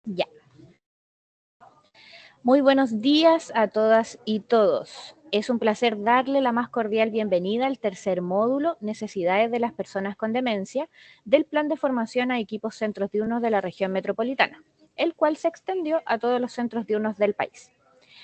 Ya. Muy buenos días a todas y todos. Es un placer darle la más cordial bienvenida al tercer módulo, Necesidades de las Personas con Demencia, del Plan de Formación a Equipos Centros Diurnos de la Región Metropolitana, el cual se extendió a todos los centros diurnos del país.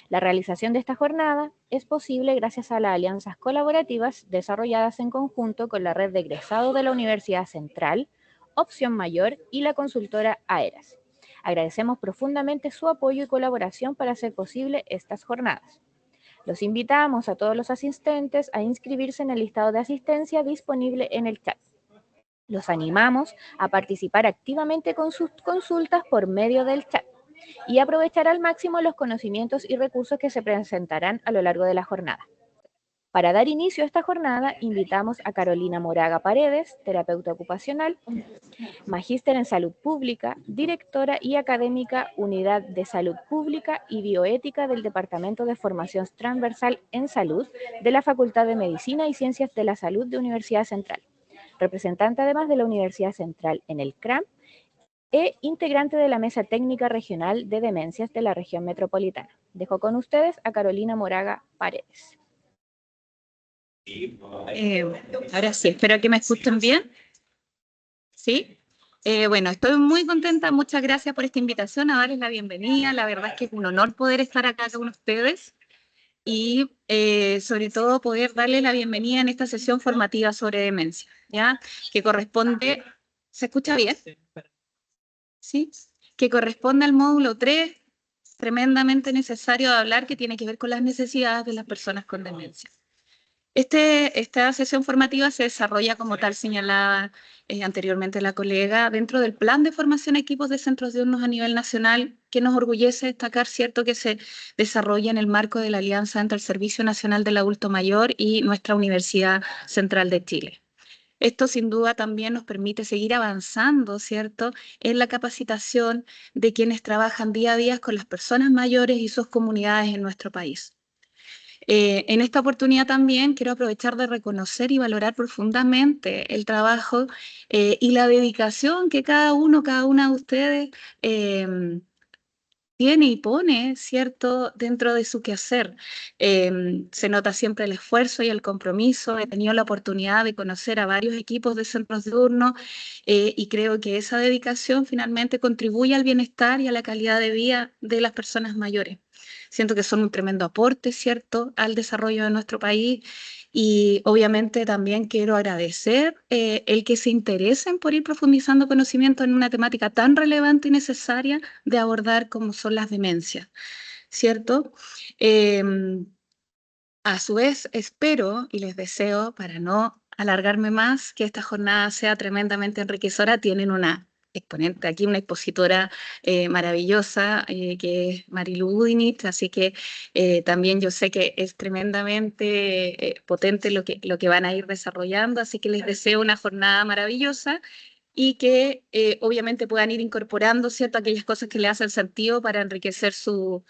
La realización de esta jornada es posible gracias a las alianzas colaborativas desarrolladas en conjunto con la red de egresados de la Universidad Central, Opción Mayor y la consultora AERAS. Agradecemos profundamente su apoyo y colaboración para hacer posible estas jornadas. Los invitamos a todos los asistentes a inscribirse en el listado de asistencia disponible en el chat. Los animamos a participar activamente con sus consultas por medio del chat y aprovechar al máximo los conocimientos y recursos que se presentarán a lo largo de la jornada. Para dar inicio a esta jornada, invitamos a Carolina Moraga Paredes, terapeuta ocupacional, magíster en salud pública, directora y académica Unidad de Salud Pública y Bioética del Departamento de Formación Transversal en Salud de la Facultad de Medicina y Ciencias de la Salud de Universidad Central, representante además de la Universidad Central en el CRAM e integrante de la Mesa Técnica Regional de Demencias de la Región Metropolitana. Dejo con ustedes a Carolina Moraga Paredes. Ahora sí, espero que me escuchen bien. ¿Sí? Bueno, estoy muy contenta, muchas gracias por esta invitación, a darles la bienvenida. La verdad es que es un honor poder estar acá con ustedes y sobre todo poder darles la bienvenida en esta sesión formativa sobre demencia, ¿ya? Que corresponde... ¿Se escucha bien? ¿Sí? Que corresponde al módulo 3, tremendamente necesario de hablar, que tiene que ver con las necesidades de las personas con demencia. Esta sesión formativa se desarrolla, como tal señalaba anteriormente la colega, dentro del plan de formación a equipos de centros diurnos a nivel nacional, que nos orgullece destacar, cierto, que se desarrolla en el marco de la alianza entre el Servicio Nacional del Adulto Mayor y nuestra Universidad Central de Chile. Esto sin duda también nos permite seguir avanzando, ¿cierto?, en la capacitación de quienes trabajan día a día con las personas mayores y sus comunidades en nuestro país. En esta oportunidad también quiero aprovechar de reconocer y valorar profundamente el trabajo y la dedicación que cada una de ustedes tiene y pone, ¿cierto?, dentro de su quehacer. Se nota siempre el esfuerzo y el compromiso. He tenido la oportunidad de conocer a varios equipos de centros diurnos y creo que esa dedicación finalmente contribuye al bienestar y a la calidad de vida de las personas mayores. Siento que son un tremendo aporte, ¿cierto?, al desarrollo de nuestro país. Y obviamente también quiero agradecer el que se interesen por ir profundizando conocimiento en una temática tan relevante y necesaria de abordar como son las demencias, ¿cierto? A su vez, espero y les deseo, para no alargarme más, que esta jornada sea tremendamente enriquecedora. Tienen una exponente aquí, una expositora maravillosa, que es Marilu Budinich, así que también yo sé que es tremendamente potente lo que van a ir desarrollando, así que les deseo una jornada maravillosa y que obviamente puedan ir incorporando, ¿cierto?, aquellas cosas que le hacen sentido para enriquecer su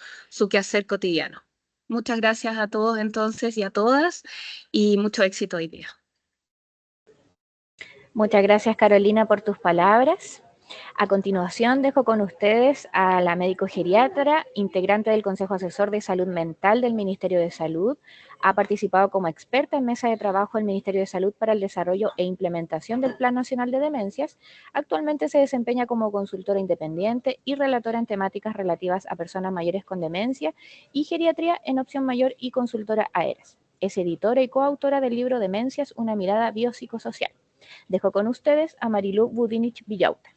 quehacer cotidiano. Muchas gracias a todos entonces y a todas, y mucho éxito hoy día. Muchas gracias, Carolina, por tus palabras. A continuación, dejo con ustedes a la médico geriatra, integrante del Consejo Asesor de Salud Mental del Ministerio de Salud. Ha participado como experta en mesa de trabajo del Ministerio de Salud para el desarrollo e implementación del Plan Nacional de Demencias. Actualmente se desempeña como consultora independiente y relatora en temáticas relativas a personas mayores con demencia y geriatría en Opción Mayor y consultora AERAS. Es editora y coautora del libro Demencias, una mirada biopsicosocial. Dejo con ustedes a Marilu Budinich Villauta.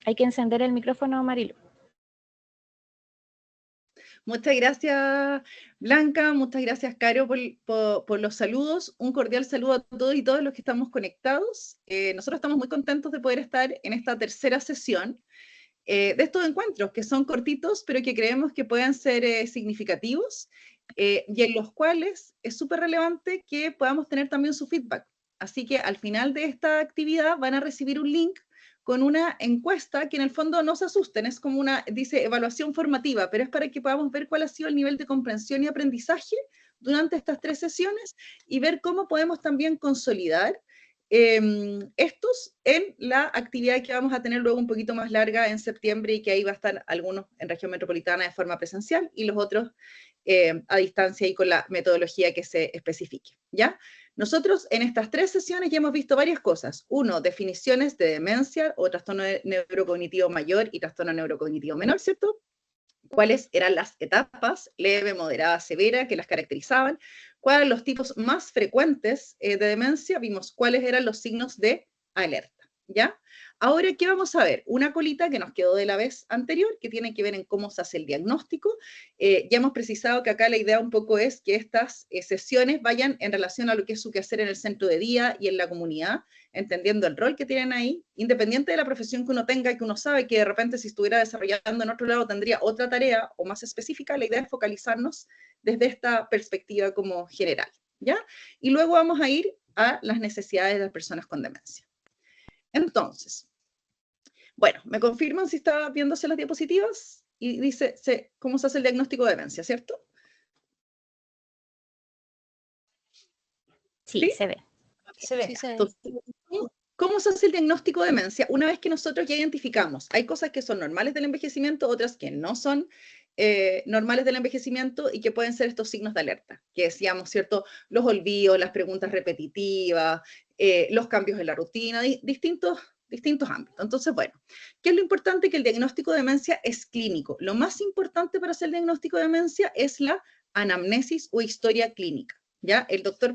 Hay que encender el micrófono, Marilu. Muchas gracias, Blanca, muchas gracias, Caro, por los saludos. Un cordial saludo a todos y todas los que estamos conectados. Nosotros estamos muy contentos de poder estar en esta tercera sesión de estos encuentros, que son cortitos, pero que creemos que pueden ser significativos y en los cuales es súper relevante que podamos tener también su feedback. Así que al final de esta actividad van a recibir un link con una encuesta que en el fondo no se asusten, es como dice evaluación formativa, pero es para que podamos ver cuál ha sido el nivel de comprensión y aprendizaje durante estas 3 sesiones y ver cómo podemos también consolidar estos en la actividad que vamos a tener luego un poquito más larga en septiembre y que ahí va a estar algunos en región metropolitana de forma presencial y los otros a distancia y con la metodología que se especifique, ¿ya? Nosotros en estas 3 sesiones ya hemos visto varias cosas. Uno, definiciones de demencia o trastorno neurocognitivo mayor y trastorno neurocognitivo menor, ¿cierto? Cuáles eran las etapas, leve, moderada, severa, que las caracterizaban, cuáles eran los tipos más frecuentes de demencia, vimos cuáles eran los signos de alerta, ¿ya? Ahora, ¿qué vamos a ver? Una colita que nos quedó de la vez anterior, que tiene que ver en cómo se hace el diagnóstico. Ya hemos precisado que acá la idea un poco es que estas sesiones vayan en relación a lo que es su quehacer en el centro de día y en la comunidad, entendiendo el rol que tienen ahí, independiente de la profesión que uno tenga, que uno sabe que de repente si estuviera desarrollando en otro lado tendría otra tarea o más específica, la idea es focalizarnos desde esta perspectiva como general, ¿ya? Y luego vamos a ir a las necesidades de las personas con demencia. Entonces, bueno, me confirman si está viéndose las diapositivas y dice cómo se hace el diagnóstico de demencia, ¿cierto? Sí, se ve. Se ve. Sí, se ve. Entonces, ¿cómo se hace el diagnóstico de demencia? Una vez que nosotros ya identificamos, hay cosas que son normales del envejecimiento, otras que no son normales del envejecimiento y que pueden ser estos signos de alerta, que decíamos, ¿cierto? Los olvidos, las preguntas repetitivas, los cambios en la rutina, distintos ámbitos. Entonces, bueno, ¿qué es lo importante? Que el diagnóstico de demencia es clínico. Lo más importante para hacer el diagnóstico de demencia es la anamnesis o historia clínica, ¿ya? El doctor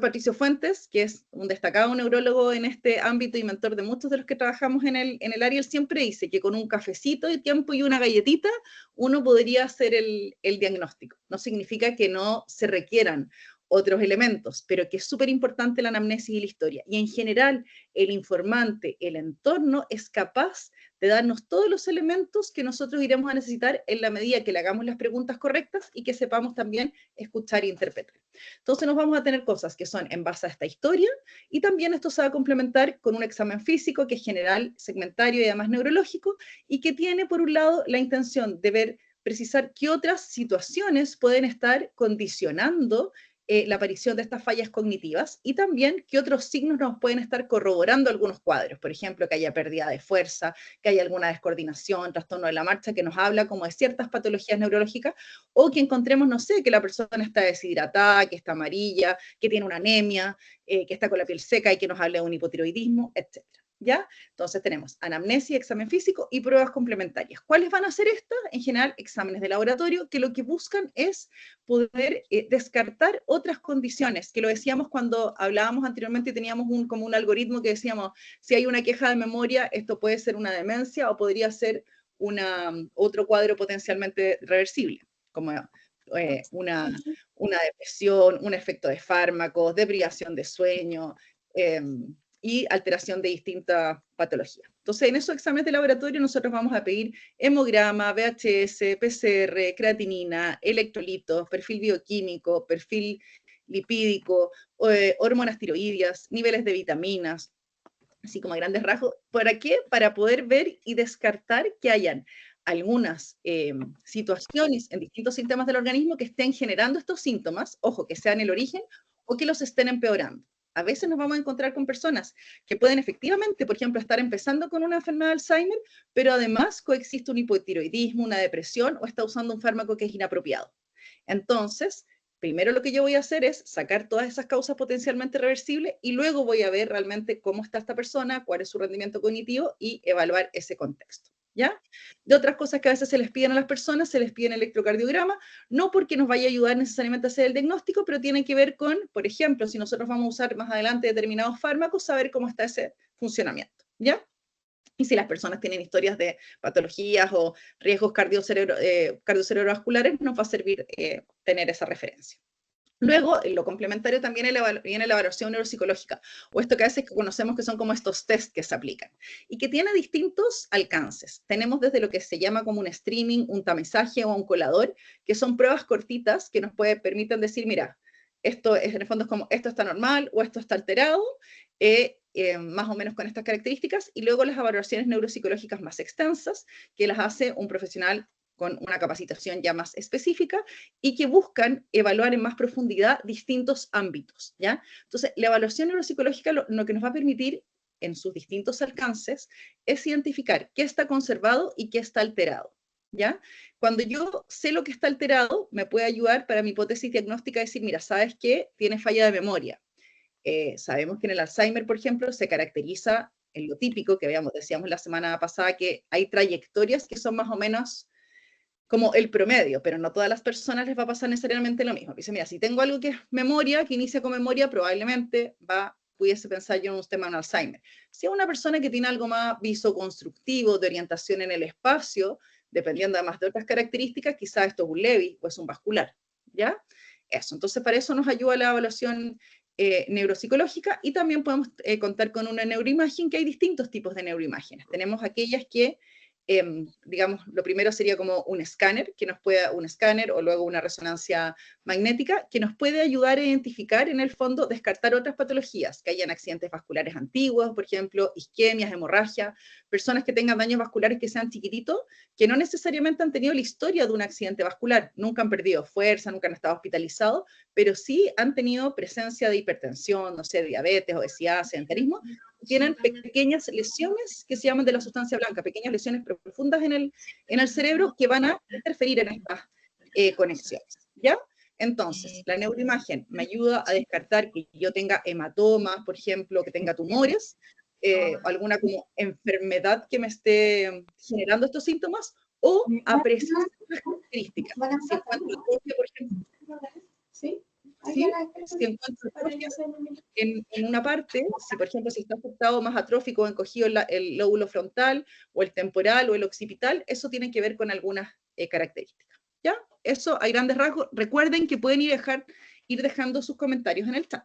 Patricio Fuentes, que es un destacado neurólogo en este ámbito y mentor de muchos de los que trabajamos en el área, él siempre dice que con un cafecito de tiempo y una galletita uno podría hacer el diagnóstico. No significa que no se requieran otros elementos, pero que es súper importante la anamnesis y la historia. Y en general, el informante, el entorno, es capaz de darnos todos los elementos que nosotros iremos a necesitar en la medida que le hagamos las preguntas correctas y que sepamos también escuchar e interpretar. Entonces nos vamos a tener cosas que son en base a esta historia y también esto se va a complementar con un examen físico que es general, segmentario y además neurológico y que tiene por un lado la intención de ver, precisar qué otras situaciones pueden estar condicionando la aparición de estas fallas cognitivas y también qué otros signos nos pueden estar corroborando algunos cuadros, por ejemplo, que haya pérdida de fuerza, que haya alguna descoordinación, trastorno de la marcha, que nos habla como de ciertas patologías neurológicas, o que encontremos, no sé, que la persona está deshidratada, que está amarilla, que tiene una anemia, que está con la piel seca y que nos hable de un hipotiroidismo, etc. ¿Ya? Entonces tenemos anamnesis, examen físico y pruebas complementarias. ¿Cuáles van a ser estas? En general, exámenes de laboratorio que lo que buscan es poder descartar otras condiciones, que lo decíamos cuando hablábamos anteriormente y teníamos como un algoritmo que decíamos, si hay una queja de memoria, esto puede ser una demencia o podría ser otro cuadro potencialmente reversible, como una depresión, un efecto de fármacos, deprivación de sueño, y alteración de distintas patologías. Entonces, en esos exámenes de laboratorio nosotros vamos a pedir hemograma, VHS, PCR, creatinina, electrolitos, perfil bioquímico, perfil lipídico, hormonas tiroideas, niveles de vitaminas, así como a grandes rasgos. ¿Para qué? Para poder ver y descartar que hayan algunas situaciones en distintos sistemas del organismo que estén generando estos síntomas, ojo, que sean el origen o que los estén empeorando. A veces nos vamos a encontrar con personas que pueden efectivamente, por ejemplo, estar empezando con una enfermedad de Alzheimer, pero además coexiste un hipotiroidismo, una depresión o está usando un fármaco que es inapropiado. Entonces, primero lo que yo voy a hacer es sacar todas esas causas potencialmente reversibles y luego voy a ver realmente cómo está esta persona, cuál es su rendimiento cognitivo y evaluar ese contexto. ¿Ya? De otras cosas que a veces se les piden a las personas, se les pide electrocardiograma, no porque nos vaya a ayudar necesariamente a hacer el diagnóstico, pero tiene que ver con, por ejemplo, si nosotros vamos a usar más adelante determinados fármacos, saber cómo está ese funcionamiento, ¿ya? Y si las personas tienen historias de patologías o riesgos cardiocerebrovasculares, nos va a servir tener esa referencia. Luego, en lo complementario también viene la evaluación neuropsicológica, o esto que a veces conocemos que son como estos test que se aplican, y que tiene distintos alcances. Tenemos desde lo que se llama como un streaming, un tamizaje o un colador, que son pruebas cortitas que nos permiten decir, mira, esto es, en el fondo es como, esto está normal o esto está alterado, más o menos con estas características, y luego las evaluaciones neuropsicológicas más extensas, que las hace un profesional con una capacitación ya más específica y que buscan evaluar en más profundidad distintos ámbitos, ¿ya? Entonces, la evaluación neuropsicológica lo que nos va a permitir en sus distintos alcances es identificar qué está conservado y qué está alterado, ¿ya? Cuando yo sé lo que está alterado, me puede ayudar para mi hipótesis diagnóstica a decir, mira, ¿sabes qué? Tiene falla de memoria. Sabemos que en el Alzheimer, por ejemplo, se caracteriza en lo típico que decíamos la semana pasada, que hay trayectorias que son más o menos como el promedio, pero no todas las personas les va a pasar necesariamente lo mismo. Dice, mira, si tengo algo que es memoria, que inicia con memoria, probablemente pudiese pensar yo en un tema de Alzheimer. Si es una persona que tiene algo más visoconstructivo, de orientación en el espacio, dependiendo además de otras características, quizás esto es un Lewy o es un vascular, ¿ya? Eso, entonces para eso nos ayuda la evaluación neuropsicológica y también podemos contar con una neuroimagen, que hay distintos tipos de neuroimágenes. Tenemos aquellas que digamos, lo primero sería como un escáner, un escáner o luego una resonancia magnética, que nos puede ayudar a identificar, en el fondo, descartar otras patologías, que hayan accidentes vasculares antiguos, por ejemplo, isquemias, hemorragia, personas que tengan daños vasculares que sean chiquititos, que no necesariamente han tenido la historia de un accidente vascular, nunca han perdido fuerza, nunca han estado hospitalizados, pero sí han tenido presencia de hipertensión, no sé, diabetes, obesidad, sedentarismo, tienen pequeñas lesiones que se llaman de la sustancia blanca, pequeñas lesiones profundas en el cerebro que van a interferir en estas conexiones, ¿ya? Entonces, la neuroimagen me ayuda a descartar que yo tenga hematomas, por ejemplo, que tenga tumores, alguna como enfermedad que me esté generando estos síntomas, o a precisar las características. Si encuentro atrofia, por ejemplo, ¿sí? Si encuentro atrofia en una parte, si por ejemplo si está afectado más atrófico o encogido el lóbulo frontal o el temporal o el occipital, eso tiene que ver con algunas características, ¿ya? Eso a grandes rasgos. Recuerden que pueden ir dejando sus comentarios en el chat,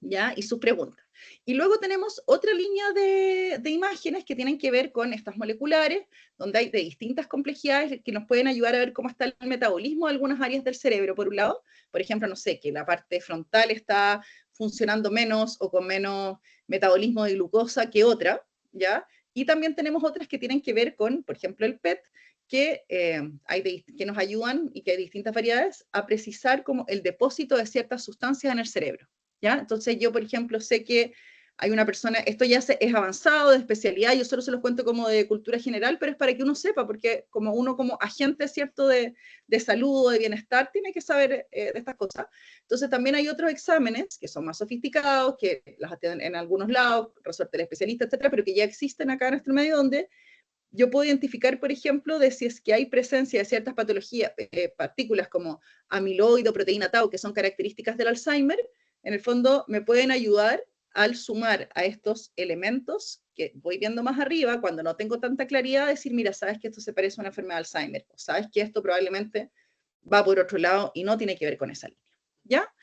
¿ya? Y sus preguntas. Y luego tenemos otra línea de imágenes que tienen que ver con estas moleculares, donde hay de distintas complejidades que nos pueden ayudar a ver cómo está el metabolismo de algunas áreas del cerebro, por un lado. Por ejemplo, no sé, que la parte frontal está funcionando menos o con menos metabolismo de glucosa que otra, ¿ya? Y también tenemos otras que tienen que ver con, por ejemplo, el PET, que nos ayudan, y que hay distintas variedades, a precisar como el depósito de ciertas sustancias en el cerebro, ¿ya? Entonces yo, por ejemplo, sé que hay una persona, esto ya es avanzado, de especialidad, yo solo se los cuento como de cultura general, pero es para que uno sepa, porque como uno como agente, ¿cierto?, de salud o de bienestar, tiene que saber de estas cosas. Entonces también hay otros exámenes que son más sofisticados, que los atienden en algunos lados, resuelve el especialista, etcétera, pero que ya existen acá en nuestro medio, donde yo puedo identificar, por ejemplo, de si es que hay presencia de ciertas patologías, partículas como amiloide o proteína tau, que son características del Alzheimer. En el fondo me pueden ayudar al sumar a estos elementos que voy viendo más arriba, cuando no tengo tanta claridad, decir, mira, sabes que esto se parece a una enfermedad de Alzheimer, o sabes que esto probablemente va por otro lado y no tiene que ver con esa línea, ¿ya?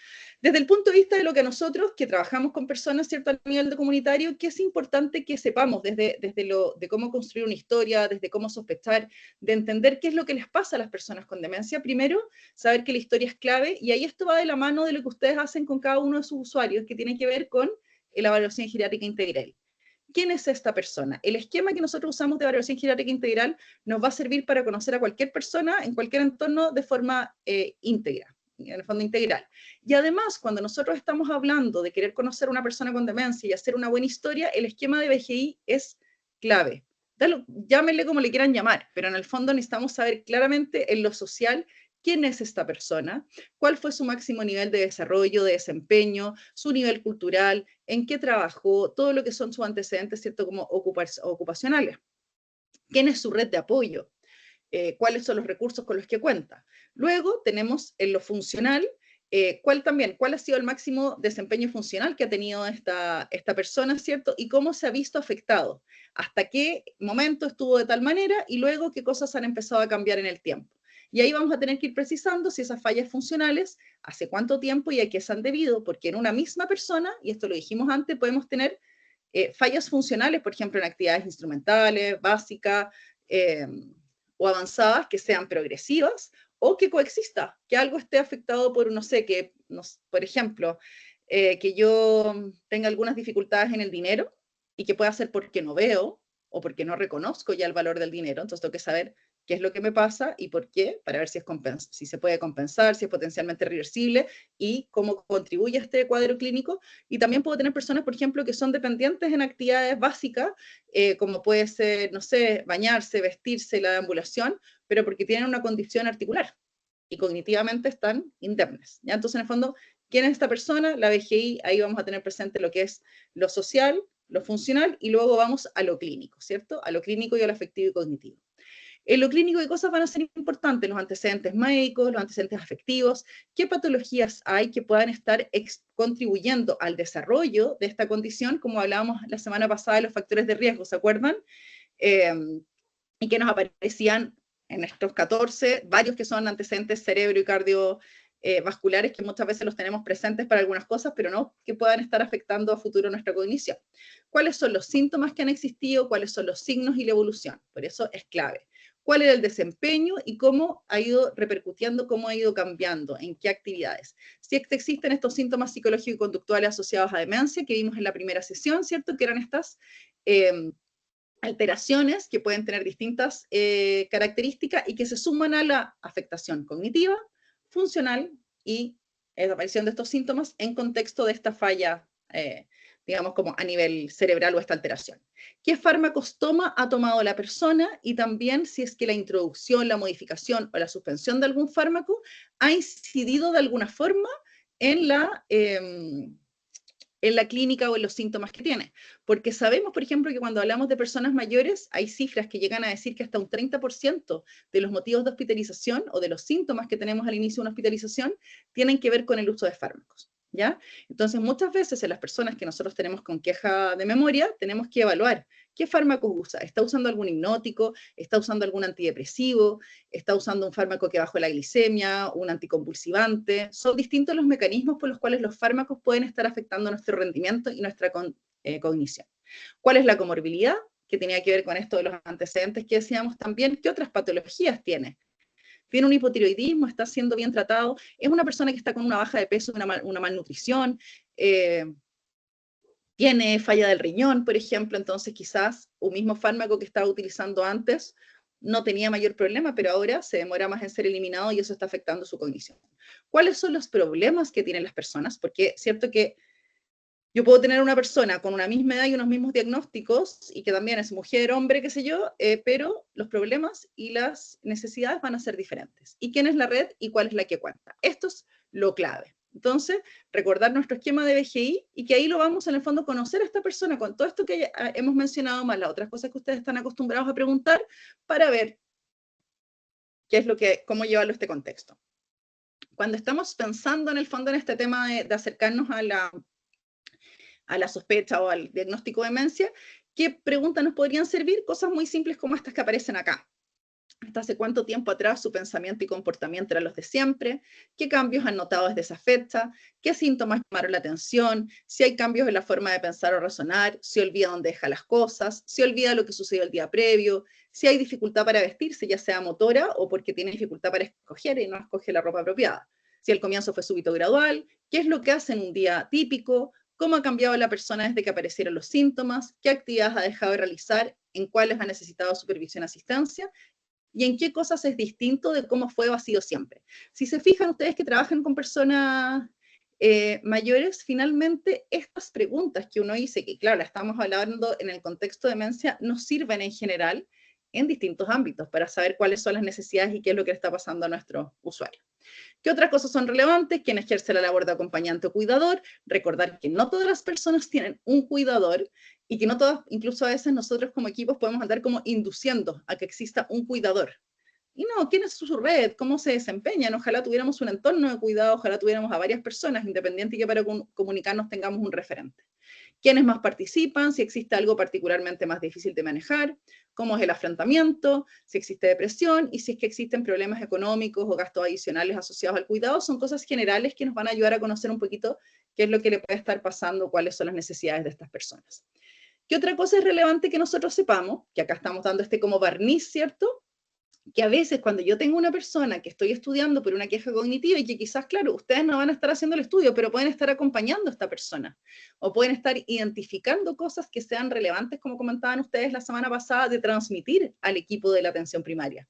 Desde el punto de vista de lo que nosotros, que trabajamos con personas, ¿cierto?, a nivel de comunitario, que es importante que sepamos de cómo construir una historia, desde cómo sospechar, de entender qué es lo que les pasa a las personas con demencia. Primero, saber que la historia es clave, y ahí esto va de la mano de lo que ustedes hacen con cada uno de sus usuarios, que tiene que ver con la evaluación geriátrica integral. ¿Quién es esta persona? El esquema que nosotros usamos de evaluación geriátrica integral nos va a servir para conocer a cualquier persona en cualquier entorno de forma íntegra, en el fondo integral. Y además, cuando nosotros estamos hablando de querer conocer a una persona con demencia y hacer una buena historia, el esquema de BGI es clave. Llámenle como le quieran llamar, pero en el fondo necesitamos saber claramente en lo social quién es esta persona, cuál fue su máximo nivel de desarrollo, de desempeño, su nivel cultural, en qué trabajó, todo lo que son sus antecedentes, ¿cierto?, como ocupacionales. ¿Quién es su red de apoyo? Cuáles son los recursos con los que cuenta. Luego tenemos en lo funcional, cuál ha sido el máximo desempeño funcional que ha tenido esta persona, ¿cierto? Y cómo se ha visto afectado, hasta qué momento estuvo de tal manera y luego qué cosas han empezado a cambiar en el tiempo. Y ahí vamos a tener que ir precisando si esas fallas funcionales, hace cuánto tiempo y a qué se han debido, porque en una misma persona, y esto lo dijimos antes, podemos tener fallas funcionales, por ejemplo, en actividades instrumentales, básicas, o avanzadas, que sean progresivas, o que coexista, que algo esté afectado por, no sé, por ejemplo, que yo tenga algunas dificultades en el dinero, y que pueda ser porque no veo, o porque no reconozco ya el valor del dinero. Entonces tengo que saber qué es lo que me pasa y por qué, para ver si, si se puede compensar, si es potencialmente reversible y cómo contribuye a este cuadro clínico. Y también puedo tener personas, por ejemplo, que son dependientes en actividades básicas, como puede ser, no sé, bañarse, vestirse, la deambulación, pero porque tienen una condición articular y cognitivamente están indemnes, ¿ya? Entonces, en el fondo, ¿quién es esta persona? La BGI, ahí vamos a tener presente lo que es lo social, lo funcional, y luego vamos a lo clínico, ¿cierto? A lo clínico y a lo afectivo y cognitivo. En lo clínico, ¿qué cosas van a ser importantes? Los antecedentes médicos, los antecedentes afectivos, qué patologías hay que puedan estar contribuyendo al desarrollo de esta condición, como hablábamos la semana pasada de los factores de riesgo, ¿se acuerdan? Y que nos aparecían en estos 14, varios que son antecedentes cerebro y cardiovasculares, que muchas veces los tenemos presentes para algunas cosas, pero no que puedan estar afectando a futuro nuestra cognición. ¿Cuáles son los síntomas que han existido? ¿Cuáles son los signos y la evolución? Por eso es clave. ¿Cuál era el desempeño y cómo ha ido repercutiendo, cómo ha ido cambiando, en qué actividades? Si existen estos síntomas psicológicos y conductuales asociados a demencia, que vimos en la primera sesión, ¿cierto? Que eran estas alteraciones que pueden tener distintas características y que se suman a la afectación cognitiva, funcional y la aparición de estos síntomas en contexto de esta falla, digamos, como a nivel cerebral o esta alteración. ¿Qué fármacos ha tomado la persona? Y también si es que la introducción, la modificación o la suspensión de algún fármaco ha incidido de alguna forma en la clínica o en los síntomas que tiene. Porque sabemos, por ejemplo, que cuando hablamos de personas mayores, hay cifras que llegan a decir que hasta un 30% de los motivos de hospitalización o de los síntomas que tenemos al inicio de una hospitalización tienen que ver con el uso de fármacos, ¿ya? Entonces, muchas veces en las personas que nosotros tenemos con queja de memoria, tenemos que evaluar qué fármacos usa. ¿Está usando algún hipnótico? ¿Está usando algún antidepresivo? ¿Está usando un fármaco que bajó la glicemia? ¿Un anticonvulsivante? Son distintos los mecanismos por los cuales los fármacos pueden estar afectando nuestro rendimiento y nuestra cognición. ¿Cuál es la comorbilidad? Que tenía que ver con esto de los antecedentes que decíamos también. ¿Qué otras patologías tiene? ¿Tiene un hipotiroidismo? ¿Está siendo bien tratado? ¿Es una persona que está con una baja de peso, una malnutrición? ¿Tiene falla del riñón, por ejemplo? Entonces quizás un mismo fármaco que estaba utilizando antes no tenía mayor problema, pero ahora se demora más en ser eliminado y eso está afectando su cognición. ¿Cuáles son los problemas que tienen las personas? Porque es cierto que yo puedo tener una persona con una misma edad y unos mismos diagnósticos y que también es mujer, hombre, qué sé yo, pero los problemas y las necesidades van a ser diferentes. ¿Y quién es la red y cuál es la que cuenta? Esto es lo clave. Entonces, recordar nuestro esquema de BGI y que ahí lo vamos en el fondo a conocer a esta persona con todo esto que hemos mencionado, más las otras cosas que ustedes están acostumbrados a preguntar para ver qué es cómo llevarlo a este contexto. Cuando estamos pensando en el fondo en este tema de acercarnos a la sospecha o al diagnóstico de demencia, ¿qué preguntas nos podrían servir? Cosas muy simples como estas que aparecen acá. ¿Hasta hace cuánto tiempo atrás su pensamiento y comportamiento eran los de siempre? ¿Qué cambios han notado desde esa fecha? ¿Qué síntomas llamaron la atención? Si hay cambios en la forma de pensar o razonar, si olvida dónde deja las cosas, si olvida lo que sucedió el día previo, si hay dificultad para vestirse, ya sea motora o porque tiene dificultad para escoger y no escoge la ropa apropiada. Si el comienzo fue súbito o gradual, ¿qué es lo que hace en un día típico? ¿Cómo ha cambiado la persona desde que aparecieron los síntomas? ¿Qué actividades ha dejado de realizar? ¿En cuáles ha necesitado supervisión y asistencia? ¿Y en qué cosas es distinto de cómo fue o ha sido siempre? Si se fijan ustedes que trabajan con personas mayores, finalmente estas preguntas que uno dice, que claro, la estamos hablando en el contexto de demencia, nos sirven en general en distintos ámbitos para saber cuáles son las necesidades y qué es lo que le está pasando a nuestro usuario. ¿Qué otras cosas son relevantes? ¿Quién ejerce la labor de acompañante o cuidador? Recordar que no todas las personas tienen un cuidador y que no todas, incluso a veces nosotros como equipos podemos andar como induciendo a que exista un cuidador. Y no, ¿quién es su red? ¿Cómo se desempeñan? Ojalá tuviéramos un entorno de cuidado, ojalá tuviéramos a varias personas, independiente y que para comunicarnos tengamos un referente. ¿Quiénes más participan? Si existe algo particularmente más difícil de manejar, cómo es el afrontamiento, si existe depresión y si es que existen problemas económicos o gastos adicionales asociados al cuidado, son cosas generales que nos van a ayudar a conocer un poquito qué es lo que le puede estar pasando, cuáles son las necesidades de estas personas. ¿Qué otra cosa es relevante que nosotros sepamos? Que acá estamos dando como barniz, ¿cierto? que a veces cuando yo tengo una persona que estoy estudiando por una queja cognitiva y que quizás, claro, ustedes no van a estar haciendo el estudio, pero pueden estar acompañando a esta persona o pueden estar identificando cosas que sean relevantes, como comentaban ustedes la semana pasada, de transmitir al equipo de la atención primaria.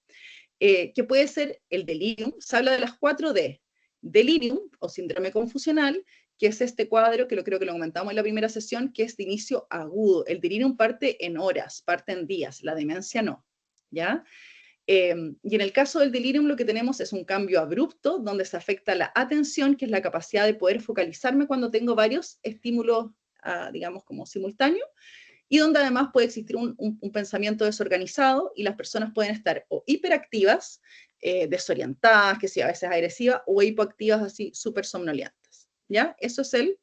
Que puede ser el delirium, se habla de las 4D, delirium o síndrome confusional, que es este cuadro que creo que lo comentamos en la primera sesión, que es de inicio agudo. El delirium parte en horas, parte en días, la demencia no, ¿ya? Y en el caso del delirium lo que tenemos es un cambio abrupto donde se afecta la atención, que es la capacidad de poder focalizarme cuando tengo varios estímulos, digamos, como simultáneos, y donde además puede existir un pensamiento desorganizado y las personas pueden estar o hiperactivas, desorientadas, que sí, a veces agresivas, o hipoactivas, así, súper somnolientas, ¿ya? Eso es el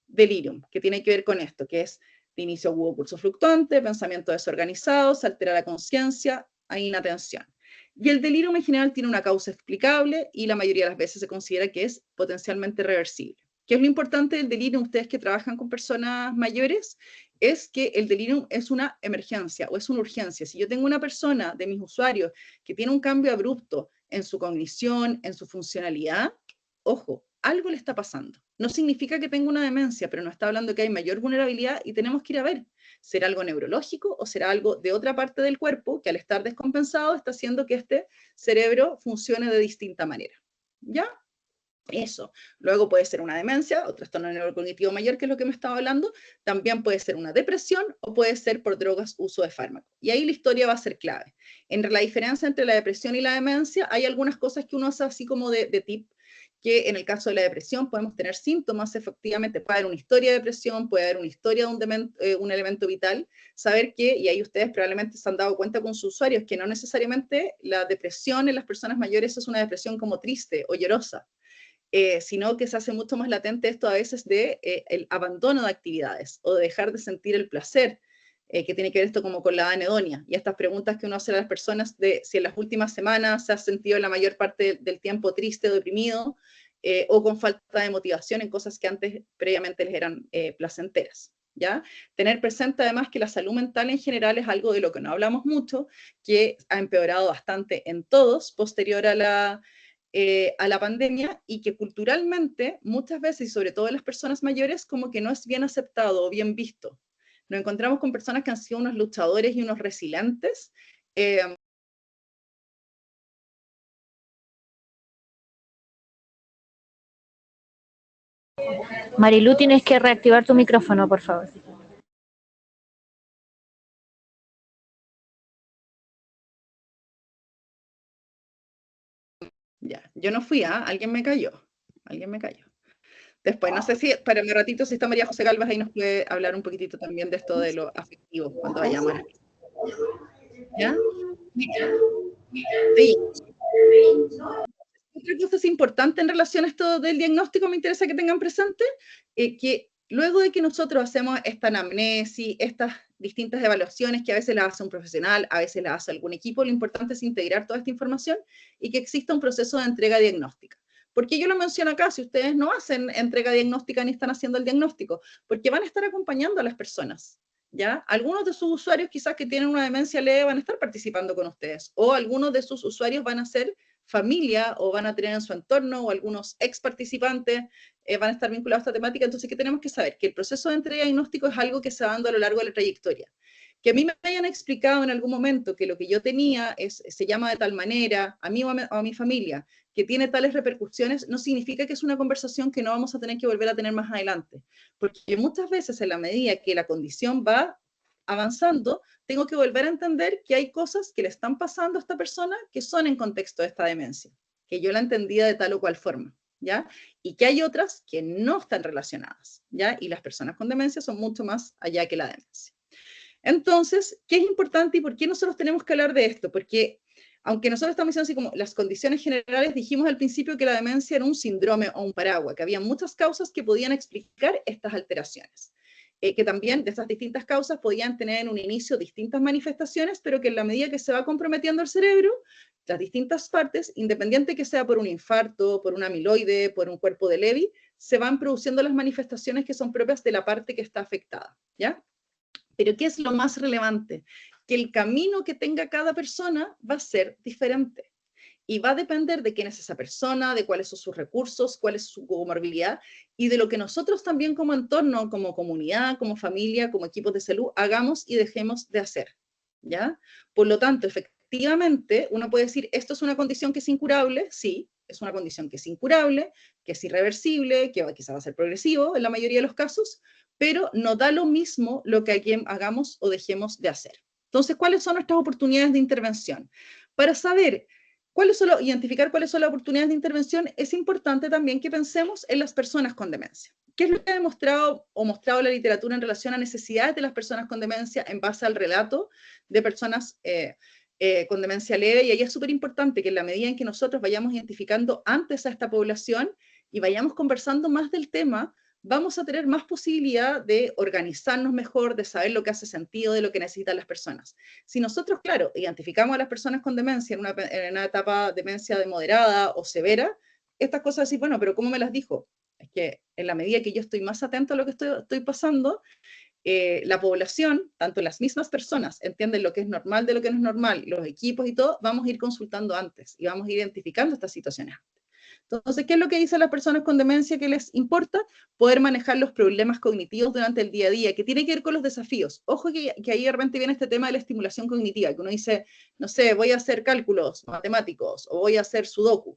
delirium, que tiene que ver con esto, que es de inicio agudo, curso fluctuante, pensamiento desorganizado, se altera la conciencia, hay inatención. Y el delirium en general tiene una causa explicable y la mayoría de las veces se considera que es potencialmente reversible. ¿Qué es lo importante del delirium? Ustedes que trabajan con personas mayores, es que el delirium es una emergencia o es una urgencia. Si yo tengo una persona de mis usuarios que tiene un cambio abrupto en su cognición, en su funcionalidad, ojo, algo le está pasando. No significa que tenga una demencia, pero nos está hablando que hay mayor vulnerabilidad y tenemos que ir a ver. ¿Será algo neurológico o será algo de otra parte del cuerpo que al estar descompensado está haciendo que este cerebro funcione de distinta manera? ¿Ya? Eso. Luego puede ser una demencia o trastorno neurocognitivo mayor, que es lo que me estaba hablando. También puede ser una depresión o puede ser por drogas, uso de fármacos. Y ahí la historia va a ser clave. Entre la diferencia entre la depresión y la demencia, hay algunas cosas que uno hace así como de tip, que en el caso de la depresión podemos tener síntomas, efectivamente, puede haber una historia de depresión, puede haber una historia de un elemento vital, saber que, y ahí ustedes probablemente se han dado cuenta con sus usuarios, que no necesariamente la depresión en las personas mayores es una depresión como triste o llorosa, sino que se hace mucho más latente esto a veces de el abandono de actividades o de dejar de sentir el placer, que tiene que ver esto como con la anedonia, y estas preguntas que uno hace a las personas de si en las últimas semanas se ha sentido la mayor parte del tiempo triste o deprimido, o con falta de motivación en cosas que antes previamente les eran placenteras. ¿Ya? Tener presente además que la salud mental en general es algo de lo que no hablamos mucho, que ha empeorado bastante en todos posterior a la pandemia, y que culturalmente muchas veces, y sobre todo en las personas mayores, como que no es bien aceptado o bien visto. Nos encontramos con personas que han sido unos luchadores y unos resilientes. Marilu, tienes que reactivar tu micrófono, por favor. Ya, yo no fui, alguien me cayó. Después, no sé si para mi ratito, si está María José Galvez, ahí nos puede hablar un poquitito también de esto de lo afectivo, cuando vayamos a la... ¿Ya? Sí. Otra cosa es importante en relación a esto del diagnóstico, me interesa que tengan presente, que luego de que nosotros hacemos esta anamnesis, estas distintas evaluaciones que a veces las hace un profesional, a veces las hace algún equipo, lo importante es integrar toda esta información y que exista un proceso de entrega diagnóstica. ¿Por qué yo lo menciono acá si ustedes no hacen entrega diagnóstica ni están haciendo el diagnóstico? Porque van a estar acompañando a las personas, ¿ya? Algunos de sus usuarios quizás que tienen una demencia leve van a estar participando con ustedes, o algunos de sus usuarios van a ser familia o van a tener en su entorno, o algunos ex participantes van a estar vinculados a esta temática. Entonces, ¿qué tenemos que saber? Que el proceso de entrega diagnóstico es algo que se va dando a lo largo de la trayectoria. Que a mí me hayan explicado en algún momento que lo que yo tenía se llama de tal manera, a mí o a mi familia, que tiene tales repercusiones, no significa que es una conversación que no vamos a tener que volver a tener más adelante. Porque muchas veces, en la medida que la condición va avanzando, tengo que volver a entender que hay cosas que le están pasando a esta persona que son en contexto de esta demencia, que yo la entendía de tal o cual forma, ¿ya? Y que hay otras que no están relacionadas, ¿ya? Y las personas con demencia son mucho más allá que la demencia. Entonces, ¿qué es importante y por qué nosotros tenemos que hablar de esto? Porque aunque nosotros estamos diciendo así como las condiciones generales, dijimos al principio que la demencia era un síndrome o un paraguas, que había muchas causas que podían explicar estas alteraciones. Que también de esas distintas causas podían tener en un inicio distintas manifestaciones, pero que en la medida que se va comprometiendo el cerebro, las distintas partes, independiente que sea por un infarto, por un amiloide, por un cuerpo de Levy, se van produciendo las manifestaciones que son propias de la parte que está afectada, ¿ya? Pero ¿qué es lo más relevante? que el camino que tenga cada persona va a ser diferente. Y va a depender de quién es esa persona, de cuáles son sus recursos, cuál es su comorbilidad, y de lo que nosotros también como entorno, como comunidad, como familia, como equipos de salud, hagamos y dejemos de hacer, ¿ya? Por lo tanto, efectivamente, uno puede decir, ¿esto es una condición que es incurable? Sí, es una condición que es incurable, que es irreversible, que quizá va a ser progresivo en la mayoría de los casos, pero no da lo mismo lo que hagamos o dejemos de hacer. Entonces, ¿cuáles son nuestras oportunidades de intervención? Para saber identificar cuáles son las oportunidades de intervención, es importante también que pensemos en las personas con demencia. ¿Qué es lo que ha demostrado o mostrado la literatura en relación a necesidades de las personas con demencia en base al relato de personas con demencia leve? Y ahí es súper importante que en la medida en que nosotros vayamos identificando antes a esta población y vayamos conversando más del tema, vamos a tener más posibilidad de organizarnos mejor, de saber lo que hace sentido, de lo que necesitan las personas. Si nosotros, claro, identificamos a las personas con demencia en una etapa de demencia de moderada o severa, estas cosas así, bueno, pero ¿cómo me las dijo? Es que en la medida que yo estoy más atento a lo que estoy pasando, la población, tanto las mismas personas, entienden lo que es normal de lo que no es normal, los equipos y todo, vamos a ir consultando antes y vamos a ir identificando estas situaciones antes. Entonces, ¿qué es lo que dicen las personas con demencia que les importa? Poder manejar los problemas cognitivos durante el día a día, que tiene que ver con los desafíos. Ojo que ahí de repente viene este tema de la estimulación cognitiva, que uno dice, no sé, voy a hacer cálculos matemáticos o voy a hacer sudoku.